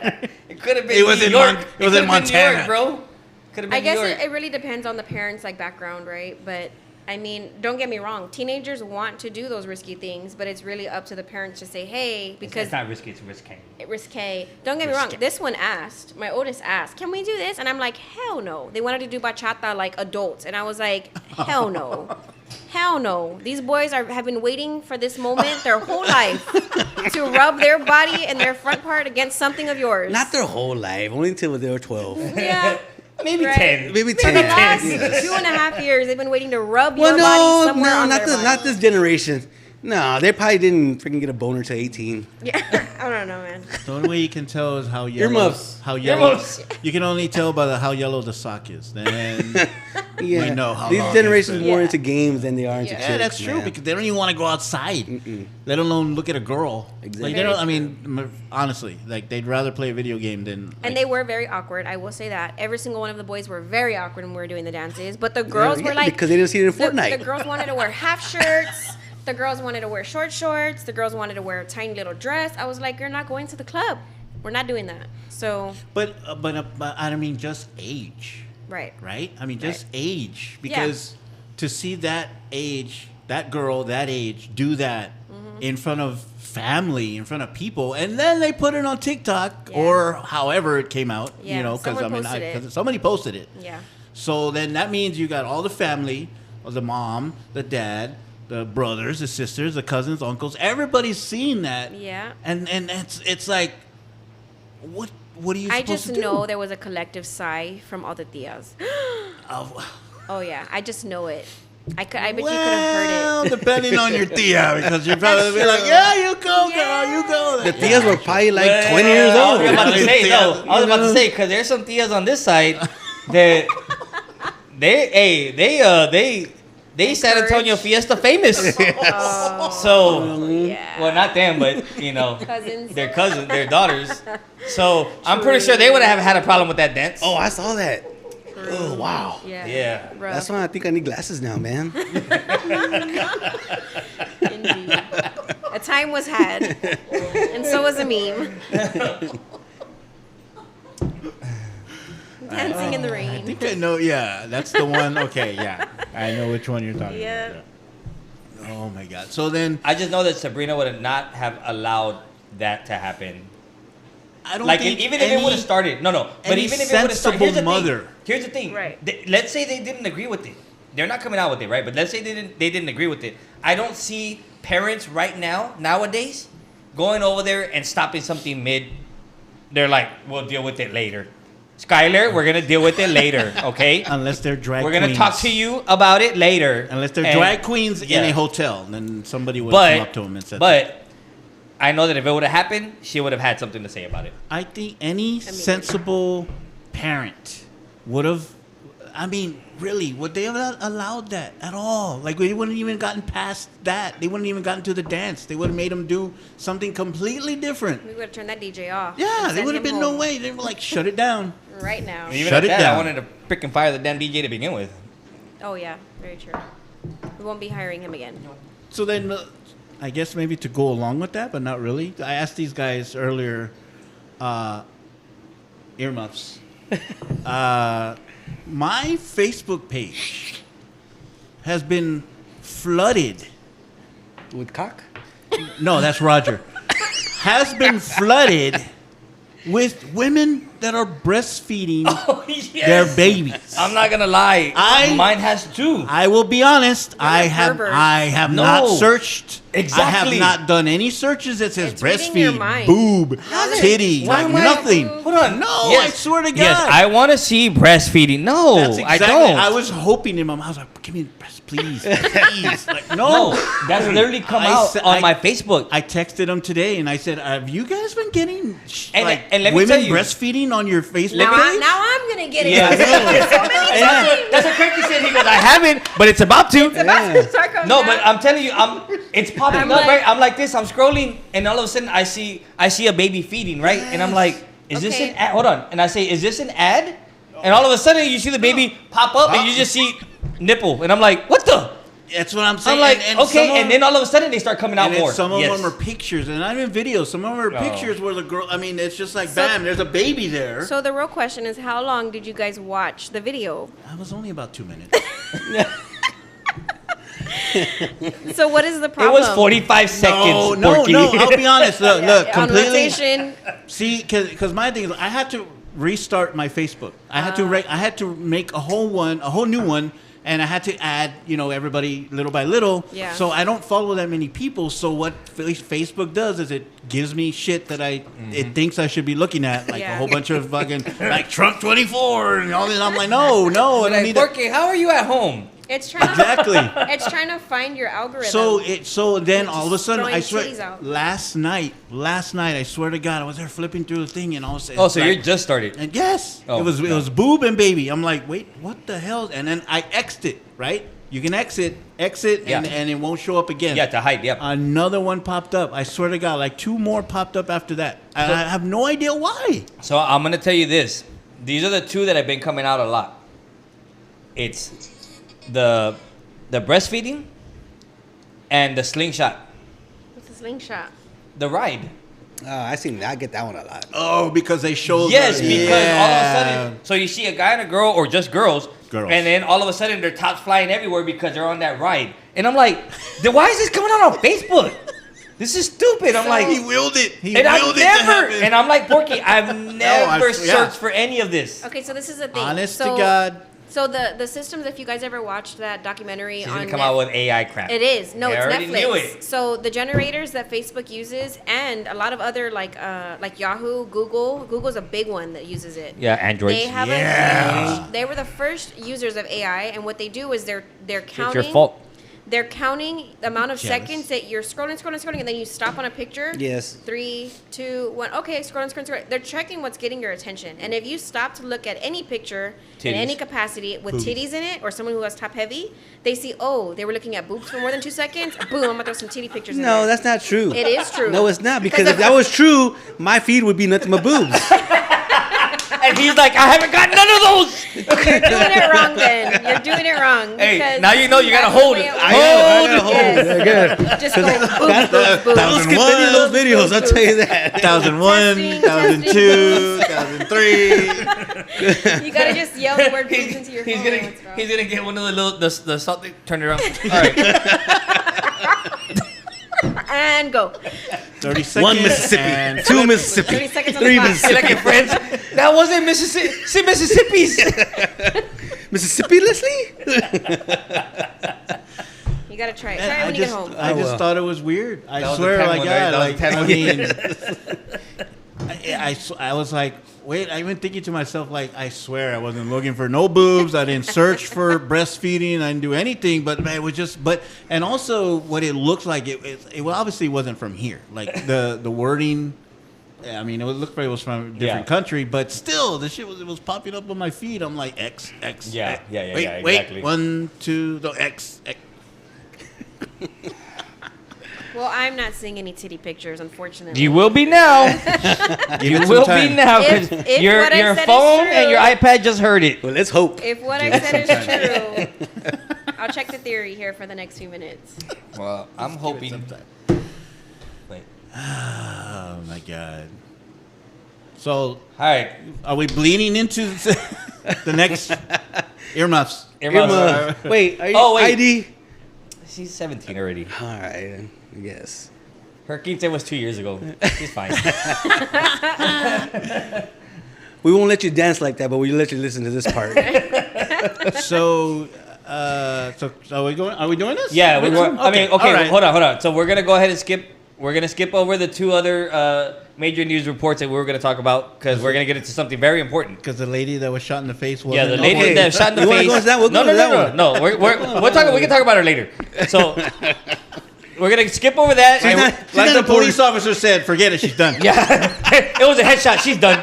It could have been New York. It was in Montana, New York, bro. Could have been I guess New York. it really depends on the parents' like background, right? But I mean, don't get me wrong. Teenagers want to do those risky things, but it's really up to the parents to say, hey, because it's not risky. It's risque. Risque. Don't get me wrong. This one asked. My oldest asked, "Can we do this?" And I'm like, "Hell no." They wanted to do bachata like adults, and I was like, "Hell no." Hell no. These boys have been waiting for this moment their whole life to rub their body and their front part against something of yours. Not their whole life, only until they were 12. Yeah. Maybe right. 10. Maybe For 10. the last 2.5 years, they've been waiting to rub your body somewhere on their body. Not this generation. No, they probably didn't freaking get a boner till 18. Yeah, I don't know, man. The only way you can tell is how yellow. Earmuffs. How yellow. Earmuffs. You can only tell by how yellow the sock is. Then Yeah. we know how these long generations it's more been. into games than they are into Yeah. chicks. Yeah, that's true because they don't even want to go outside. Let alone look at a girl. Exactly. Like they don't. I mean, honestly, like they'd rather play a video game than. Like, And they were very awkward. I will say that. Every single one of the boys were very awkward when we were doing the dances. But the girls were like... because they didn't see it in Fortnite. The girls wanted to wear half shirts. The girls wanted to wear short shorts. The girls wanted to wear a tiny little dress. I was like, you're not going to the club. We're not doing that. So... But I don't mean just age. Right. Right? I mean just age because to see that age, that girl, that age do that in front of family, in front of people, and then they put it on TikTok or however it came out, Yeah, you know, because somebody posted it. Yeah. So then that means you got all the family, the mom, the dad, the brothers, the sisters, the cousins, uncles, everybody's seeing that. Yeah. And it's like, what are you supposed to do? I just know there was a collective sigh from all the tias. Oh, Oh, yeah. I just know it. I bet you could have Well, heard it. depending on your tia, because you're probably be like, yeah, you go, girl, you go. The tias were probably like Well, 20 years I old. was about to say, no. I was You about to know? say, because there's some tias on this side that they San Antonio Fiesta famous. So, Yeah. well, not them, but Cousins. their cousins, their daughters. So I'm pretty sure they would have had a problem with that dance. Oh, I saw that. Oh, wow. Yeah. Yeah. Rough. That's why I think I need glasses now, man. Indeed. A time was had, and so was a meme. Dancing in the I rain. think I know. Yeah, that's the one. Okay, yeah, I know which one you're talking Yeah. about. Yeah. Oh my God. So then, I just know that Sabrina would not have allowed that to happen. I don't Like think even if it would have started, but any even if it would have started, sensible mother. Here's the thing. Right. Let's say they didn't agree with it. They're not coming out with it, right? But let's say they didn't agree with it. I don't see parents right now nowadays going over there and stopping something mid. They're like, we'll deal with it later. Skylar, we're gonna deal with it later, okay? Unless they're drag We're queens. gonna talk to you about it later. Unless they're And- drag queens in yeah. a hotel, then somebody would come up to them and said, But I know that if it would have happened, she would have had something to say about it. I think any sensible parent would have. I mean, really, would they have allowed that at all? Like, they wouldn't even gotten past that. They wouldn't even gotten to the dance. They would have made them do something completely different. We would have turned that DJ off. Yeah, and there sent would have him been no home way. They were like, shut it down. right now. Even Shut at it that, down. I wanted to freaking fire the damn DJ to begin with. Oh yeah, very true. We won't be hiring him again. So then, I guess maybe to go along with that, but not really. I asked these guys earlier, earmuffs. My Facebook page has been flooded. With cock? No, that's Roger. Has been flooded with women that are breastfeeding Oh, yes. their babies. I'm not gonna lie. Mine has two. I will be honest. I a have pervert. not No. searched. Exactly. I have not done any searches that says It's reading your breastfeed, mind. boob, How's it- titty, Why like am I- nothing. Hold on. No, I Yes. swear to God. Yes, I want to see breastfeeding. No, That's exactly, I don't. I was hoping him. I was like, give me breast, please, please. Like, no. No, that's literally come I out said- on I- my Facebook. I texted him today and I said, have you guys been getting And like let me women tell you- breastfeeding on your Facebook Let me- page? Now I'm gonna get it. Yeah. So many That's what Cranky said. He goes, I haven't, but it's about to. Start coming No, down. but I'm telling you, it's popping I'm up, like- right? I'm like this. I'm scrolling, and all of a sudden, I see a baby feeding, right? And I'm like, is this Okay. an ad? Hold on. And I say, is this an ad? And all of a sudden, you see the baby pop up, and you just see nipple, and I'm like, what the? That's what I'm saying. I'm like, and some okay, of and then all of a sudden, they start coming out and more. some of Yes. them are pictures, and not even videos. Some of them are Oh. pictures where the girl. I mean, it's just like, So- bam, there's a baby there. So the real question is, how long did you guys watch the video? I was only about 2 minutes. So what is the It problem? was 45 seconds. Porky. I'll be honest. Look, look, On completely. rotation. See, because my thing is, I had to restart my Facebook. I had I had to make a whole new one, and I had to add, everybody little by little. Yeah. So I don't follow that many people. So what Facebook does is it gives me shit that it thinks I should be looking at, like a Yeah. whole bunch of fucking like Trump 24 and all this. I'm like, no, I don't Like, need that. Porky, how are you at home? It's trying to Exactly. it's trying to find your algorithm. So then all of a sudden, throwing I swear, titties out. last night, I swear to God, I was there flipping through the thing, and all of a sudden, Oh, it's so like- you're just started. and yes, Oh, it was boob and baby. I'm like, wait, what the hell? And then I exit, right? You can exit, Yeah. and it won't show up again. Yeah, to hide. Yep. Another one popped up. I swear to God, like 2 more popped up after that. And I have no idea why. So I'm gonna tell you this. These are the two that have been coming out a lot. It's the breastfeeding and the slingshot. What's a slingshot? The ride. I get that one a lot. Oh, because they showed. Yes, the- because all of a Yeah. sudden, so you see a guy and a girl, or just girls, Girls. and then all of a sudden their tops flying everywhere because they're on that ride. And I'm like, then why is this coming out on Facebook? This is stupid. I'm like, he willed it. He and I've willed it to never, happen. and I'm like, Porky, I've never yeah. searched for any of this. Okay, so this is the thing. Honest so to God. So the systems, if you guys ever watched that documentary She's on gonna come out with AI crap. it is. No, I it's already Netflix. knew it. So the generators that Facebook uses and a lot of other like Yahoo, Google's a big one that uses it. Yeah, Androids. They have a huge, they were the first users of AI, and what they do is they're counting. It's your fault. They're counting the amount of Jealous. seconds that you're scrolling, and then you stop on a picture. Yes. 3, 2, 1. Okay, scrolling. They're checking what's getting your attention, and if you stop to look at any picture in Titties. any capacity with titties in it, or someone who has top heavy, they see, oh, they were looking at boobs for more than 2 seconds. Boom, I'm gonna throw some titty pictures. in No, there. that's not true. It is true. No, it's not, because if that was true, my feed would be nothing but boobs. And he's like, I haven't got none of those. You're doing it wrong. Then you're doing it wrong. Hey, because now you know you gotta that's the hold way it. works. I gotta hold Yes. it. Good. Just go boobs, boobs, I don't boobs. skip any of those videos, I'll tell you that. 2001, Testing, 2002, 2003. You gotta just yell the word boobs into your phone. He's gonna get one of the little the something. Turn it around. All right. And go. 30 seconds. 1 Mississippi, and 2 Mississippi, 30 seconds on the 3 clock. See, Mississippi. like your friends. That wasn't Mississippi. See, Mississippi's. Mississippi, Leslie? You gotta try it. Man, Try it when you get home. I I just will. thought it was weird. I That was swear, the 10 like, one, yeah, right? That was like, the 10 I mean, I was like, wait, I even thinking to myself, like, I swear I wasn't looking for no boobs. I didn't search for breastfeeding. I didn't do anything, but man, it was just, and also what it looks like, it obviously wasn't from here. Like the wording, I mean, it looked like it was from a different country, but still, the shit was popping up on my feed. I'm like, X. Yeah, yeah, wait, yeah, wait, exactly. 1, 2, no, X. Well, I'm not seeing any titty pictures, unfortunately. You will be now. Give You it some will time. be now because If your what I said is phone true- and your iPad just heard it. Well, let's hope. If what I said is true, I'll check the theory here for the next few minutes. Well, I'm hoping. Wait. Oh my god. So, All right. are we bleeding into the next earmuffs? Irma. Wait, are you Oh, wait. ID? She's 17 already. All right, I guess. Her quince was 2 years ago. She's fine. We won't let you dance like that, but we'll let you listen to this part. So, so are we going? Are we doing this? Yeah, we were. I mean, okay, all right. hold on. So we're gonna go ahead and skip. We're gonna skip over the 2 other major news reports that we were gonna talk about because we're gonna get into something very important. Because the lady that was shot in the face was Yeah, the lady Okay. that shot in the You wanna face. go into that? We'll no, go no, into that no, one. no, no. We'll talk. We can talk about her later. So we're gonna skip over that. Like, And She's like not the a police- police officer said, forget it, she's done. yeah, it was a headshot. She's done.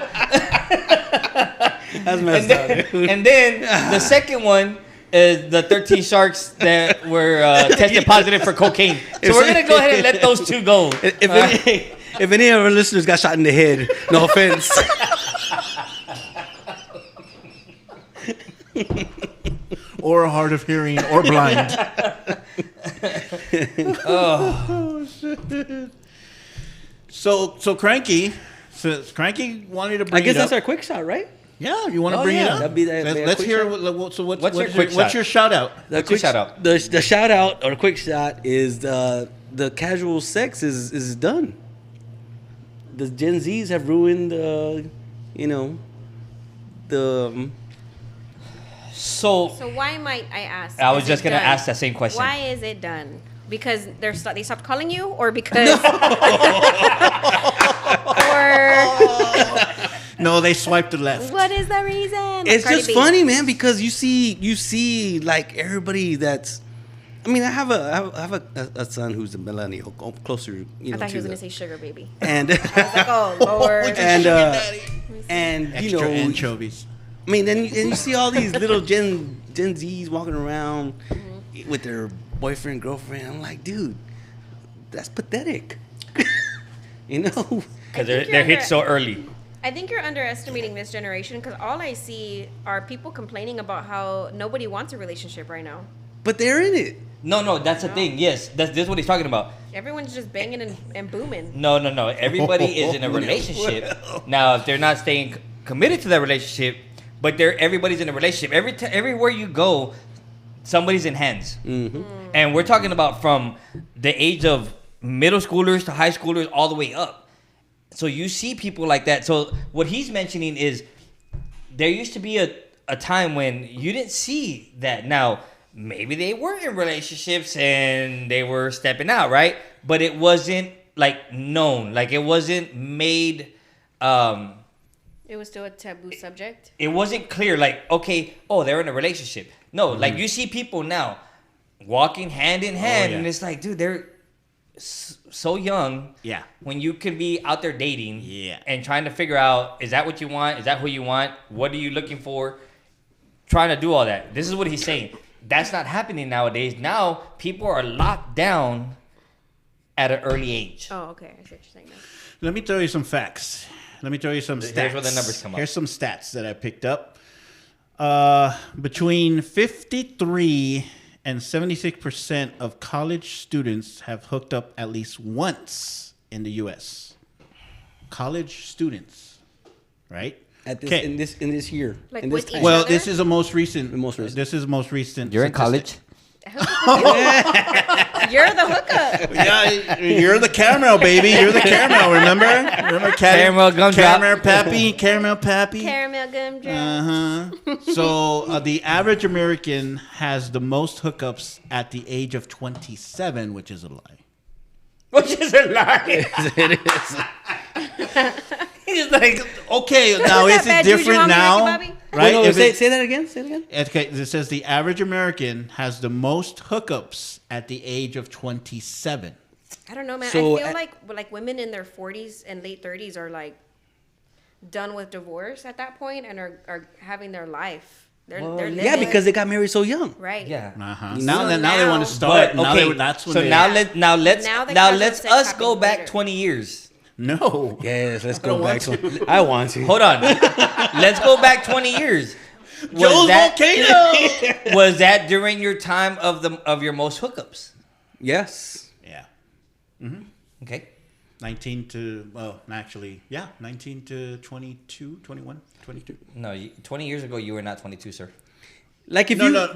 That's messed up. dude. And then the second one is the 13 sharks that were tested positive for cocaine. So we're gonna go ahead and let those 2 go. If any of our listeners got shot in the head, no offense. Or hard of hearing, or blind. Oh. So Cranky, Cranky wanted to I bring guess it that's up. our quick shot, right? Yeah, you want to Oh, bring it yeah. up? That'd be that- Let's, be a let's quick hear. shot. So What's what's your quick what's shot? your shout out? The What's your shout out? The shout out or quick shot is the casual sex is done. The Gen Zs have ruined the So So why might I ask? I was is just it gonna done? ask that same question. Why is it done? Because they stopped calling you, or because, or No, they swiped to the left. what is the reason? it's Cardi just B. funny, man, because you see like everybody that's. I mean, I have a son who's a millennial, closer, I thought he was to gonna say sugar baby. and I was like, oh Lord. and you Extra know, anchovies. I mean, then you see all these little Gen Zs walking around with their boyfriend, girlfriend. I'm like, dude, that's pathetic. You know? Because I think they're hit you're so early. I think you're underestimating this generation because all I see are people complaining about how nobody wants a relationship right now. But they're in it. No, that's the thing. Yes, this is what he's talking about. Everyone's just banging and booming. No. Everybody is in a relationship. Now, if they're not staying committed to that relationship, but everybody's in a relationship. Everywhere you go, somebody's in hands. And we're talking about from the age of middle schoolers to high schoolers all the way up. So you see people like that. So what he's mentioning is there used to be a time when you didn't see that. Now, maybe they were in relationships and they were stepping out, right? But it wasn't like known, like it wasn't made. It was still a taboo subject. It wasn't clear, like, okay, oh, they're in a relationship. No, like you see people now walking hand in hand, and it's like, dude, they're so young. Yeah. When you could be out there dating, Yeah. and trying to figure out, is that what you want? Is that who you want? What are you looking for? Trying to do all that. This is what he's saying. That's not happening nowadays. Now people are locked down at an early age. Oh, okay. I see what you're saying now. Let me throw you some facts. Let me throw you some stats. Here's where the numbers come up. Here's some stats that I picked up. Between 53 and 76% of college students have hooked up at least once in the U.S. College students, right? At this, Okay. in this year, Like in this with time. each Well, other? this is the most recent. The most recent. This is the most recent. You're in statistic. college? You're the hookup. Yeah, you're the caramel, baby. You're the caramel. Remember Caramel gumdrop. Caramel pappy. Caramel pappy. Caramel gumdrop. So the average American has the most hookups at the age of 27, which is a lie. Which is a lie. It is. He's like, Okay, now is it bad juju different on me, now? Ricky Bobby? Right? Wait, no, If say, it- say that again. Say it again. Okay, it says the average American has the most hookups at the age of 27. I don't know, man. So, I feel like women in their 40s and late 30s are like done with divorce at that point and are having their life. They're living. Yeah, because they got married so young. right. yeah. Uh-huh. So Now they now- want to start. But okay, That's when so they, now Yeah. let's Now the casual let's sex us happens go back later. 20 years. No. Yes, let's don't go back. want To, I want to. Hold on. Let's go back 20 years. Joe's volcano. Was that during your time of your most hookups? Yes. Yeah. Okay. 19 to, well, actually, yeah, 19 to 22, 21, 22. No, 20 years ago you were not 22, sir. Like if No, you. no,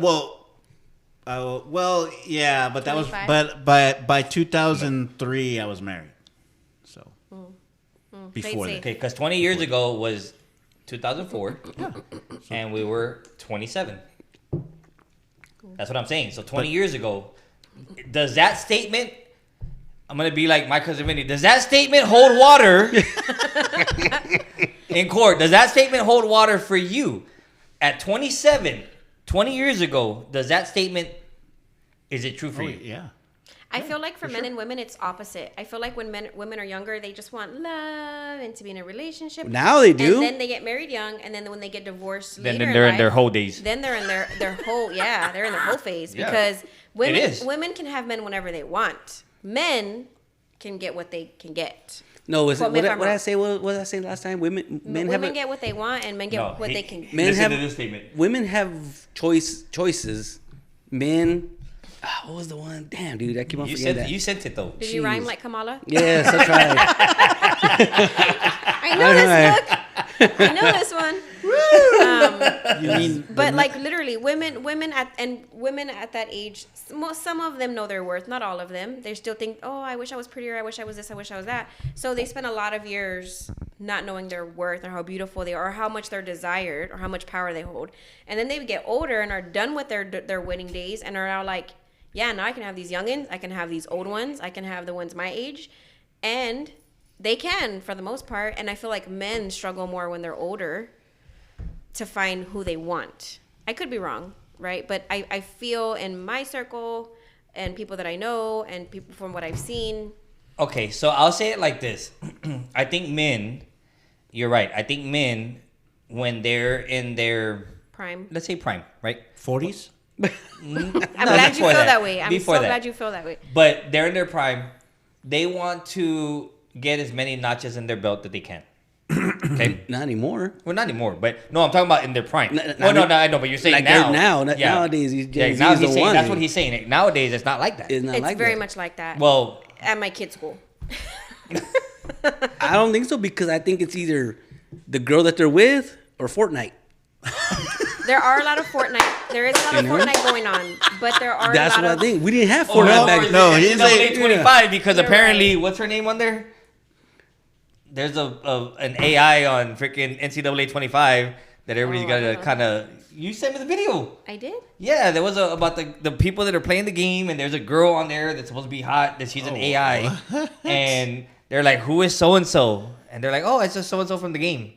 well, yeah, but that was, 25? but by 2003, I was married. So, before Play that. safe. Okay, because 20 years ago was 2004, and we were 27. That's what I'm saying. So 20 years ago, does that statement? I'm gonna be like my cousin Vinny. Does that statement hold water in court? Does that statement hold water for you at 27, 20 years ago? Does that statement? Is it true for Oh, you? yeah. I feel like for men and women, it's opposite. I feel like when women are younger, they just want love and to be in a relationship. Now they do. And then they get married young, and then when they get divorced Then later they're in life, their whole days. Then they're in their whole they're in their whole phase Yeah. because women is. women can have men whenever they want. Men can get what they can get. No, was it, Quote me what, if I- I'm what did I wrong. say? What did I say last time? Women Women have get what they want, and men get No, what he- they can get. Men Listen have to this statement. Women have choices. Men. What was the one? Damn, dude, I keep on You forgetting sent that. you sent it though. Did you rhyme Jeez. like Kamala? Yes, I tried. I know this look. I know this one. You mean, But like literally, women at that age, some of them know their worth. Not all of them. They still think, oh, I wish I was prettier. I wish I was this. I wish I was that. So they spend a lot of years not knowing their worth or how beautiful they are, or how much they're desired, or how much power they hold. And then they get older and are done with their winning days and are now like, yeah, now I can have these youngins. I can have these old ones. I can have the ones my age, and they can for the most part. And I feel like men struggle more when they're older to find who they want. I could be wrong, right? But I feel in my circle and people that I know and people from what I've seen. Okay, so I'll say it like this. I think men, you're right. I think men, when they're in their, Prime. let's say prime, right? 40s? I'm glad you before feel that way. I'm Before so that. glad you feel that way. But they're in their prime. They want to get as many notches in their belt that they can. Okay? Not anymore. Well, not anymore, but no, I'm talking about in their prime. N- Well, not- no, I know, but you're saying like now. now, nowadays, these Gen now Zs he's don't saying, want that's it. what he's saying. Nowadays, it's not like that. It's not It's like very that. much like that. Well, At my kid's school. I don't think so because I think it's either the girl that they're with or Fortnite. There are a lot of Fortnite. There is a lot of Fortnite going on, but there are That's a lot what I of think. We didn't have or Fortnite no, back no, then. he didn't say- 25 because You're apparently, right. what's her name on there? There's an AI on freaking NCAA 25 that everybody's Oh, got I to don't kind of You sent me the video. I did. Yeah, there was about the people that are playing the game, and there's a girl on there that's supposed to be hot. That she's an AI, and they're like, "Who is so and so?" And they're like, "Oh, it's just so and so from the game."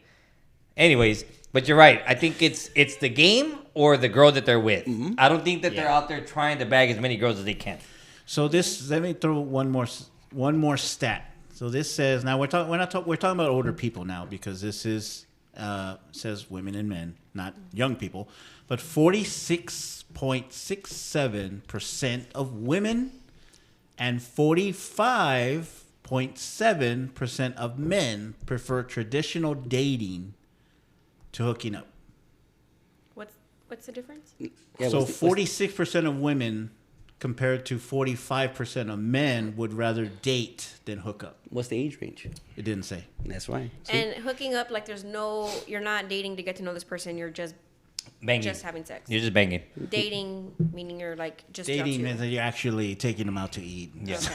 Anyways, but you're right. I think it's the game or the girl that they're with. Mm-hmm. I don't think that they're out there trying to bag as many girls as they can. So let me throw one more stat. So this says now we're talking about older people now because this is says women and men, not young people, but 46.67% of women and 45.7% of men prefer traditional dating to hooking up. What's the difference? Yeah, So what's the- 46% of women compared to 45% of men would rather date than hook up. What's the age range? It didn't say. That's right. See? And hooking up, like you're not dating to get to know this person. You're just Banging. having sex. You're just banging. Dating, meaning you're like just Dating jump means to. that you're actually taking them out to eat. Yeah. Okay.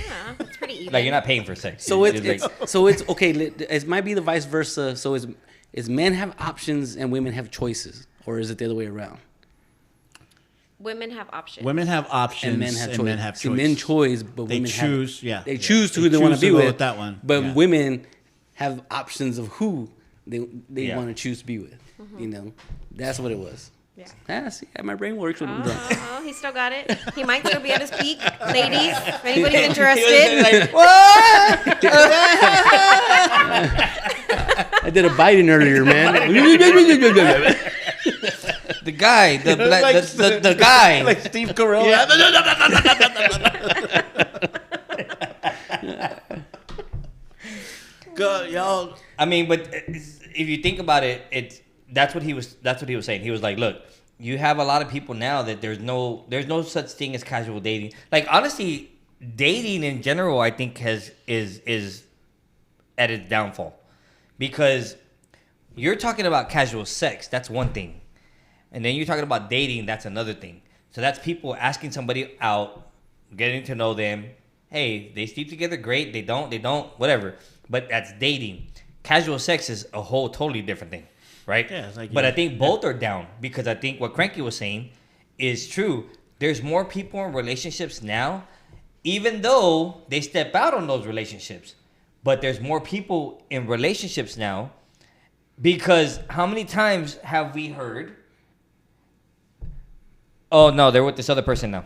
Yeah, it's pretty even. Like you're not paying for sex. So It's it's like- so it's okay. It might be the vice versa. So is men have options and women have choices, or is it the other way around? Women have options. Women have options And men have choice. men have See, choice. men choose, but They women choose, have, yeah. They Yeah. choose to They who they want choose to to be go with. with that one. But Yeah. women have options of who they Yeah. want to choose to be with. You know, that's what it was. Yeah. Ah, see, my brain works when I'm drunk. He still got it. He might still be at his peak. Ladies, if anybody's interested. like, I did a biting earlier, man. the guy, the Like guy. like Steve Carell. Go, y'all. I mean, but if you think about it, that's what he was saying. He was like, look, you have a lot of people now that there's no such thing as casual dating. Like honestly, dating in general, I think is at its downfall, because you're talking about casual sex. That's one thing, and then you're talking about dating. That's another thing. So that's people asking somebody out, getting to know them. Hey, they sleep together, great. They don't, whatever. But that's dating. Casual sex is a whole totally different thing, right? Yeah, it's like, but yeah. I think both are down, because I think what Cranky was saying is true. There's more people in relationships now, even though they step out on those relationships. But there's more people in relationships now, because how many times have we heard, oh no, they're with this other person now.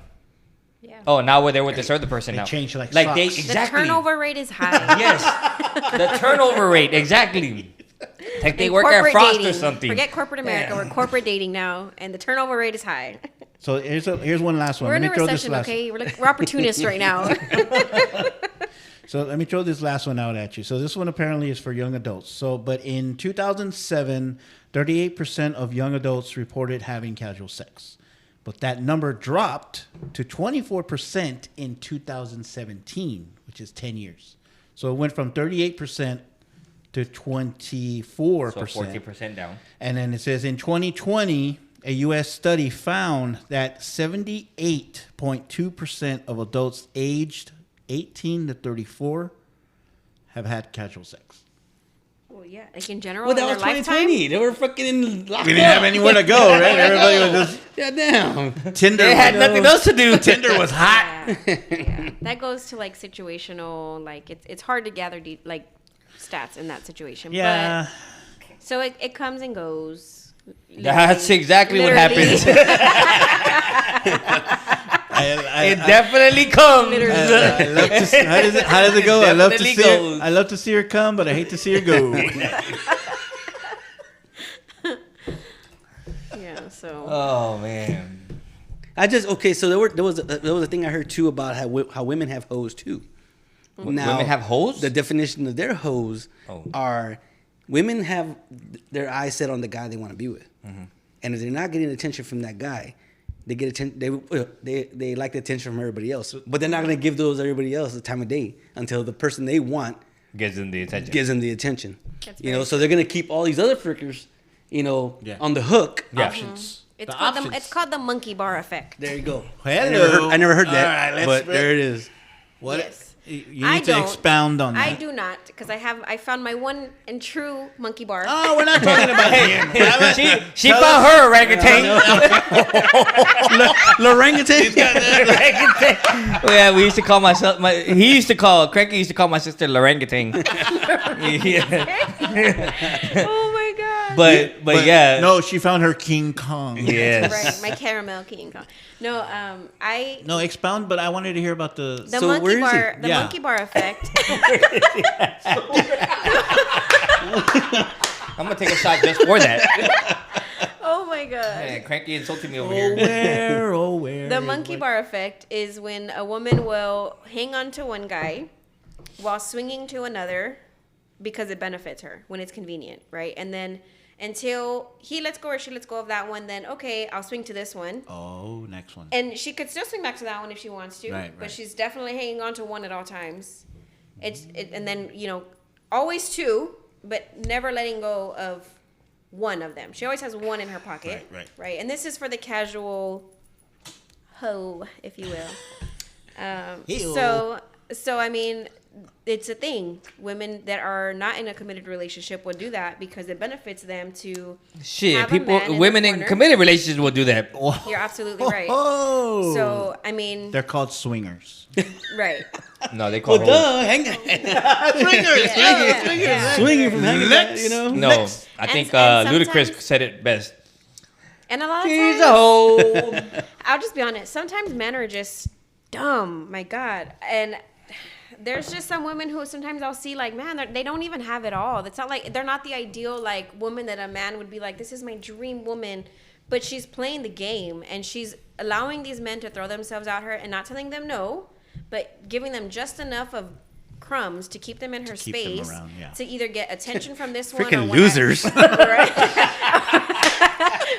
Yeah. Oh, now they're with this other person They now. change like they socks. The exactly. turnover rate is high. Yes, the turnover rate, exactly. Like they In work at corporate Frost dating. or something. Forget corporate America. We're corporate dating now, and the turnover rate is high. So here's one last one. We're in Let a me throw this recession, last. okay? We're opportunists right now. So let me throw this last one out at you. So this one apparently is for young adults. So, but in 2007, 38% of young adults reported having casual sex. But that number dropped to 24% in 2017, which is 10 years. So it went from 38% to 24%. So 14% down. And then it says in 2020, a U.S. study found that 78.2% of adults aged 18 to 34 have had casual sex. Well, yeah, like in general, Well, that in was their lifetime. 2020. They were fucking locked We didn't have anywhere to go, right? Everybody was just Yeah, damn. Tinder. They had nothing else to do. Tinder was hot. Yeah. That goes to like situational. Like it's hard to gather stats in that situation. Yeah. But, so it comes and goes. That's exactly what Literally. happens. It definitely comes. Literally. I love to see, how does it go? I love to Definitely see goes. her, I love to see her come, but I hate to see her go. Yeah. So. Oh man. So there was a thing I heard too about how women have hoes too. Now, Women have hoes? The definition of their hoes Oh. are women have their eyes set on the guy they want to be with, and if they're not getting attention from that guy, they get attention. They like the attention from everybody else, but they're not going to give everybody else the time of day until the person they want Gives them the attention. gives them the attention. That's You know, very so they're going to keep all these other frickers, Yeah. on the hook. Yeah. Options. It's The called options. it's called the monkey bar effect. There you go. Hello. I never heard that, All right, let's but there it is. What? Yes. You I need to don't. expound on that. I do not, because I found my one and true monkey bar. Oh, we're not talking about him. She found her orangutan. Orangutan. Yeah, we used to call myself. Cranky used to call my sister Lorangutan. Oh my god. But yeah. No, she found her King Kong. Yes. Right, my caramel King Kong. No, No, expound, but I wanted to hear about the the So monkey where is bar, he? the Yeah. monkey bar effect. I'm gonna take a shot just for that. Oh my god. Man, Cranky insulted me over here. where. The monkey bar effect is when a woman will hang on to one guy while swinging to another because it benefits her when it's convenient, right? And then until he lets go or she lets go of that one, then okay, I'll swing to this one. Oh, next one. And she could still swing back to that one if she wants to, Right, but right. she's definitely hanging on to one at all times. And then, always two, but never letting go of one of them. She always has one in her pocket. Right. And this is for the casual hoe, if you will. So I mean, it's a thing. Women that are not in a committed relationship will do that because it benefits them to Shit, have a man in women the in corner. committed relationships will do that. You're absolutely right. Oh. So I mean, They're called swingers. right. No, they call Well, hoes. duh, hang on. Yeah. Swinging from hanging out, Next. No, I And- think and Ludacris sometimes- said it best. And a lot of She's times, a hoe. I'll just be honest. Sometimes men are just dumb. My God. And there's just some women who sometimes I'll see like, man, they don't even have it all. It's not like they're not the ideal like woman that a man would be like, this is my dream woman. But she's playing the game and she's allowing these men to throw themselves at her and not telling them no, but giving them just enough of crumbs to keep them in her keep them space around, yeah. to either get attention from this one or Freaking when losers. Right?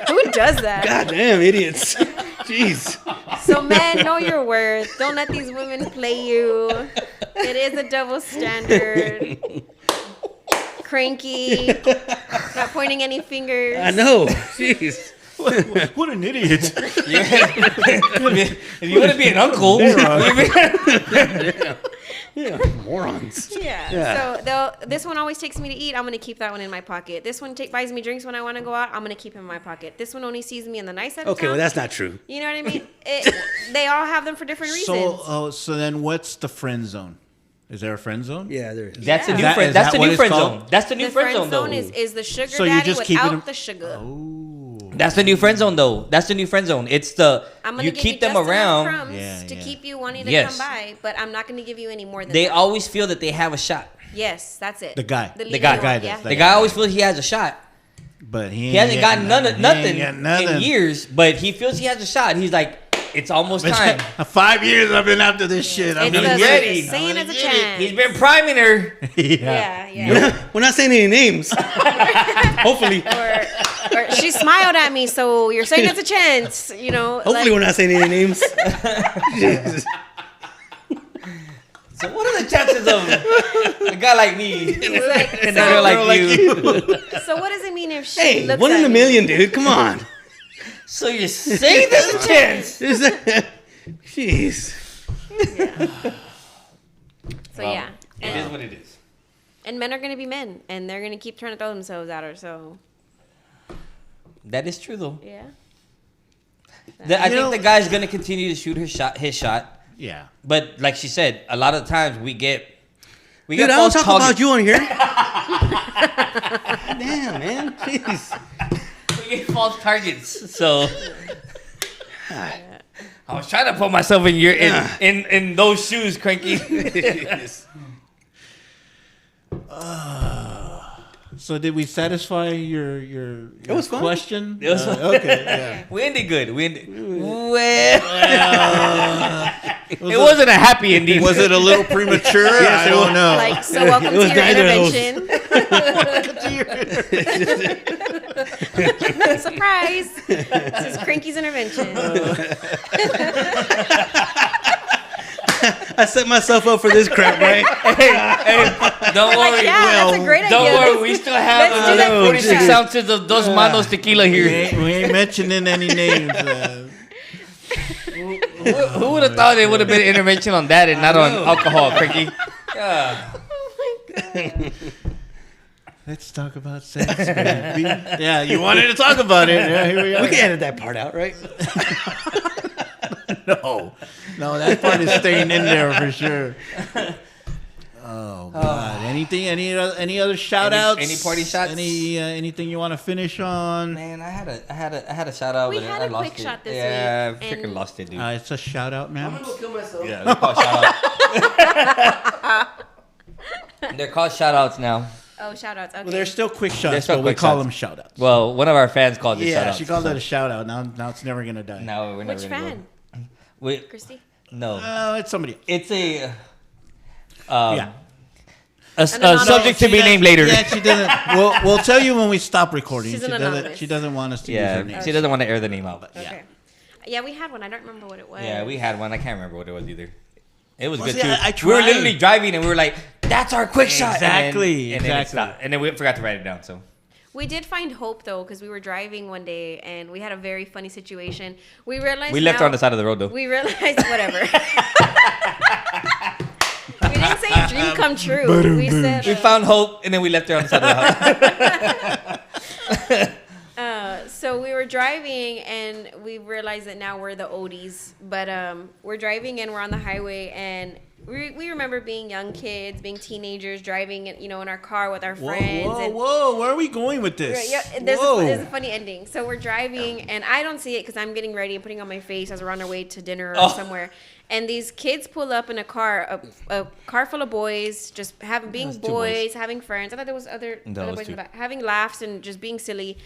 Who does that? Goddamn idiots. Jeez. So men, know your worth. Don't let these women play you. It is a double standard. Cranky. Not pointing any fingers. I know. Jeez. What an idiot. If you want to be an uncle, Yeah, morons. Yeah. So this one always takes me to eat. I'm gonna keep that one in my pocket. This one buys me drinks when I want to go out. I'm gonna keep him in my pocket. This one only sees me in the nice side of Okay, town. well, that's not true. You know what I mean? They all have them for different reasons. So then what's the friend zone? Is there a friend zone? Yeah, there is. that's the Yeah. new Is that- friend. is That's that the what new it's friend called? zone. That's the new the friend zone, though. is the sugar So you daddy just keep it without in- the sugar. That's the new friend zone, though. That's the new friend zone. It's the I'm gonna you give keep you them just enough around. crumbs Yeah, to yeah. keep you wanting to Yes. come by, but I'm not gonna give you any more than They that. always feel that they have a shot. Yes, that's it. The guy. The leading guy. one, does. yeah. The The guy always feels he has a shot. But He hasn't gotten nothing got in years, but he feels he has a shot. He's like, it's almost time. 5 years I've been after this shit. I'm It's gonna the get ready. it. saying I'm as a gonna get it. chance. He's been priming her. Yeah. We're not saying any names. Hopefully. Or she smiled at me, so you're saying it's a chance, you know. Hopefully, we're not saying any names. Jesus. So what are the chances of a guy like me like, and a girl like you? so what does it mean if she Hey, looks 1 in at a me? million, dude. Come on. So you're saying there's a chance? Is that... Jeez. So Well, yeah. It is what it is. And men are gonna be men, and they're gonna keep trying to throw themselves at her. So That is true, though. yeah. I think the guy's gonna continue to shoot his shot. Yeah. But like she said, a lot of times we get Dude, I don't false talk targets. about you on here. Damn, man. Jeez. We get false targets. So I was trying to put myself in your in those shoes, Cranky. So did we satisfy your was fun. question? It was fun. Okay. Yeah. We ended good. Well, it wasn't a happy ending. Was it a little premature? I don't know. Like, so welcome It was to your neither of those. intervention. Surprise! This is Cranky's intervention. I set myself up for this crap, right? Hey, don't Like, worry. yeah, that's a great idea. Don't worry. We still have Let's do that another 46 next time. ounces of Dos Manos tequila we here. ain't mentioning any names. Who would have thought it would have been intervention on that and not on alcohol, Cranky? Yeah. Let's talk about sex, baby. Yeah, you wanted to talk about it. Yeah, here we are. We can edit that part out, right? No, that part is staying in there for sure. Oh God! Any other shout outs? Any party shots? Anything you want to finish on? Man, I had a shout out, We but had I a lost quick it. shot this yeah, week, I freaking and- lost it, dude. It's a shout out, man. I'm gonna go kill myself. Yeah, they're called shout outs. They're called shout outs now. Oh, shout outs. Okay. Well, they're still quick shots, They're still but we quick call shots. them shout outs. Well, one of our fans called it shout Yeah, outs. she called it a shout out. Now it's never gonna die. No, we're never Which gonna fan? go. Wait, Christy? no. It's somebody else. It's a Yeah. a anonymous. subject to She be doesn't- named later. Yeah, she doesn't. We'll tell you when we stop recording. She's She an doesn't. anonymous. She doesn't want us to use her name. Yeah, she doesn't want to air the name out. Okay. Yeah, we had one. I don't remember what it was. Yeah, we had one. I can't remember what it was either. It was Well, good see, too. I We were tried. literally driving and we were like, "That's our quick shot." Exactly, And then it exactly. stopped. And then we forgot to write it down. So We did find hope though, because we were driving one day and we had a very funny situation. We realized we left her now- on the side of the road though. We realized whatever. We didn't say dream come true. We said We found hope and then we left her on the side of the house. so we were driving and we realized that now we're the Odies. But we're driving and we're on the highway and we remember being young kids, being teenagers, driving in our car with our friends. and Whoa! Where are we going with this? Yeah, there's a funny ending. So we're driving, and I don't see it because I'm getting ready and putting on my face as we're on our way to dinner or somewhere. And these kids pull up in a car, a car full of boys, just being two boys, having friends. I thought there was other No, it was boys in two. the back, having laughs and just being silly.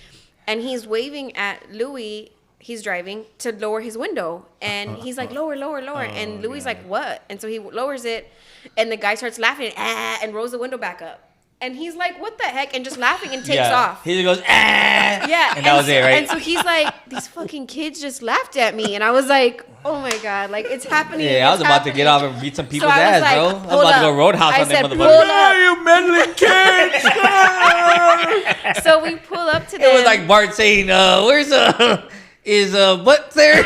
And he's waving at Louis. He's driving to lower his window, and he's like, lower. And Louis like, what? And so he lowers it, and the guy starts laughing and rolls the window back up. And he's like, what the heck? And just laughing and takes off. He just goes, ah! Yeah. And that was it, right? And so he's like, these fucking kids just laughed at me. And I was like, oh my God, like it's happening. Yeah, I was it's about to get happening. off and beat some So people's I was ass, like, bro. I was "Pull about to go up." roadhouse I on them said, motherfuckers. "Pull up." you meddling kids! So we pull up to them. It was like Bart saying, "Where's is Butt there?"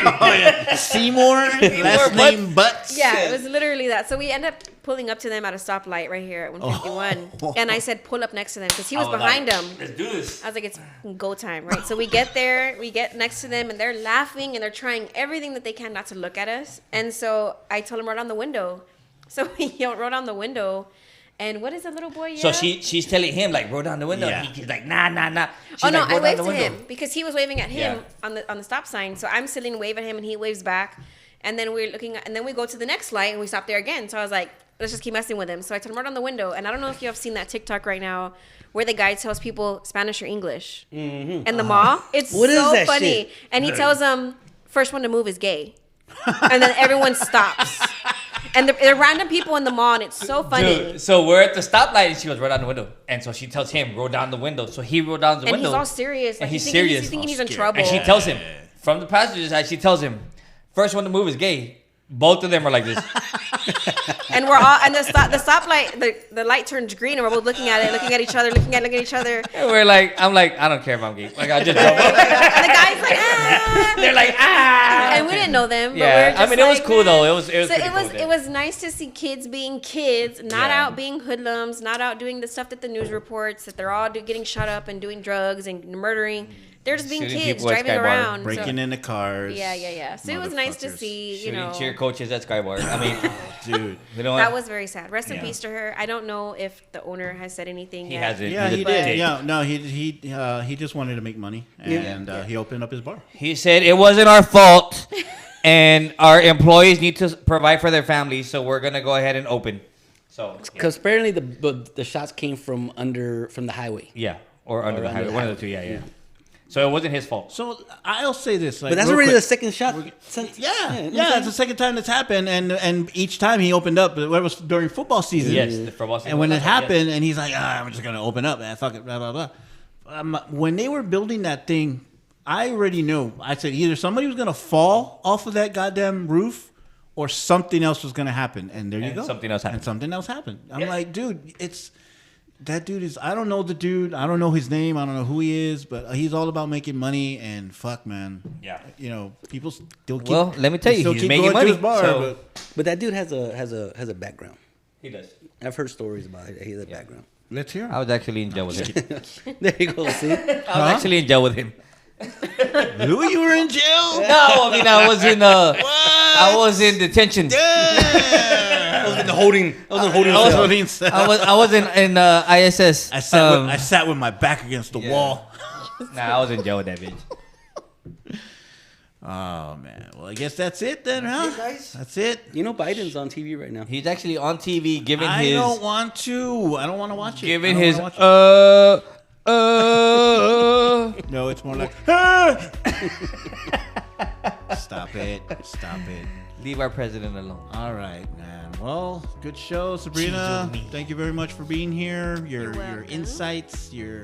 Seymour, last Butts. name Butts. Yeah, it was literally that. So we end up pulling up to them at a stoplight right here at 151. Oh. And I said, pull up next to them because he was I was behind like, them. Let's do this. I was like, it's go time, right? So we get there, we get next to them, and they're laughing and they're trying everything that they can not to look at us. And so I told him, roll down the window. So he rolled down the window. And what is the little boy? So she's telling him like, roll down the window. Yeah. He's like, nah. She's Oh no, like, I roll down waved the to window. him because he was waving at him Yeah. on the stop sign. So I'm sitting and wave at him, and he waves back. And then we're looking, and then we go to the next light, and we stop there again. So I was like, let's just keep messing with him. So I told him right on the window, and I don't know if you have seen that TikTok right now, where the guy tells people Spanish or English, and the mall. It's What is so that funny, shit? and he tells them first one to move is gay, and then everyone stops. And they're random people in the mall, and it's so funny. Dude, so we're at the stoplight, and she goes, roll down the window. And so she tells him, roll down the window. So he rolled down the And window. he's all serious. And Like he's thinking serious. He's thinking he's in scared. trouble. And she tells him, from the passenger side, she tells him, first one to move is gay. Both of them are like this. And we're all, and the stoplight, the light turns green, and we're both looking at it, looking at each other, looking at each other. And we're like, I'm like, I don't care if I'm gay. Like, I just jump up. And the guy's like, ah. They're like, ah. And we didn't know them. But we Yeah, were just I mean, it was like, cool, though. "Ah." It was So pretty it was cool, it was nice to see kids being kids, not Yeah. out being hoodlums, not out doing the stuff that the news reports that they're all getting shot up and doing drugs and murdering. They're just being Shooting kids people at driving Sky Bar, around. Breaking so, into cars. yeah. So it was nice to Motherfuckers. see, you Shooting know. cheer coaches at Skybar. I mean, Dude. you know what? That was very sad. Rest in Yeah. peace to her. I don't know if the owner has said anything He yet. hasn't. Yeah, He's a he dick. did. Yeah, no, he just wanted to make money, and he opened up his bar. He said it wasn't our fault, and our employees need to provide for their families, so we're gonna go ahead and open. So Because apparently the shots came from the highway. yeah, or under the under highway, the one of the two. Yeah. So it wasn't his fault. So I'll say this, like, But that's real already quick. the second shot. Since, Yeah, you know what I'm it's the second time that's happened, and each time he opened up, it was during football season. Yes, the football season And when was it like that, happened, and he's like, I'm just gonna open up, man, fuck it, blah blah blah. When they were building that thing, I already knew. I said either somebody was gonna fall off of that goddamn roof, or something else was gonna happen. And there you And go. something else happened. And something else happened. I'm like, dude, it's. that dude is. I don't know the dude. I don't know his name. I don't know who he is. But he's all about making money. And fuck, man. Yeah. You know, people still keep. Well, let me tell you, still he's keep making going to money. his bar, So- But that dude has a background. He does. I've heard stories about it. He has a background. let's hear. I was actually in jail with him. There you go. See, I was actually in jail with him. Who you were in jail? No, I mean I was in I was in detention. I was in the holding. I was in holding. I was cell. holding cell. I was in ISS. I sat with my back against the wall. Nah, I was in jail with that bitch. Oh man. Well, I guess that's it then, huh? guys. That's it. You know, Biden's on TV right now. He's actually on TV giving I his don't want to. I don't want to watch it. giving I don't his wanna watch it. No, it's more like. Stop it. Stop it. Leave our president alone. All right, man. Well, good show, Sabrina. Thank you very much for being here. Your welcome. insights, your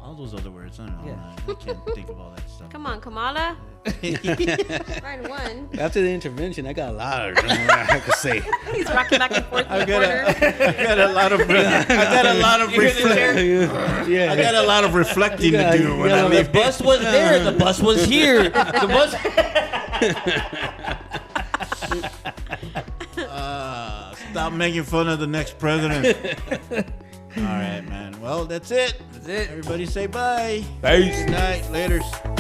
all those other words. I don't know. Yeah. I can't think of all that stuff. Come on, Kamala. Right one. After the intervention, I got a lot of I have to say. He's rocking back and forth in the I corner. got a lot of. I got a lot of Yeah. I got a lot of reflecting to do when I The leave. bus was there. The bus was here. The bus. Stop making fun of the next president. All right, man. Well, that's it. That's it. Everybody say bye. Peace. Good night. Laters.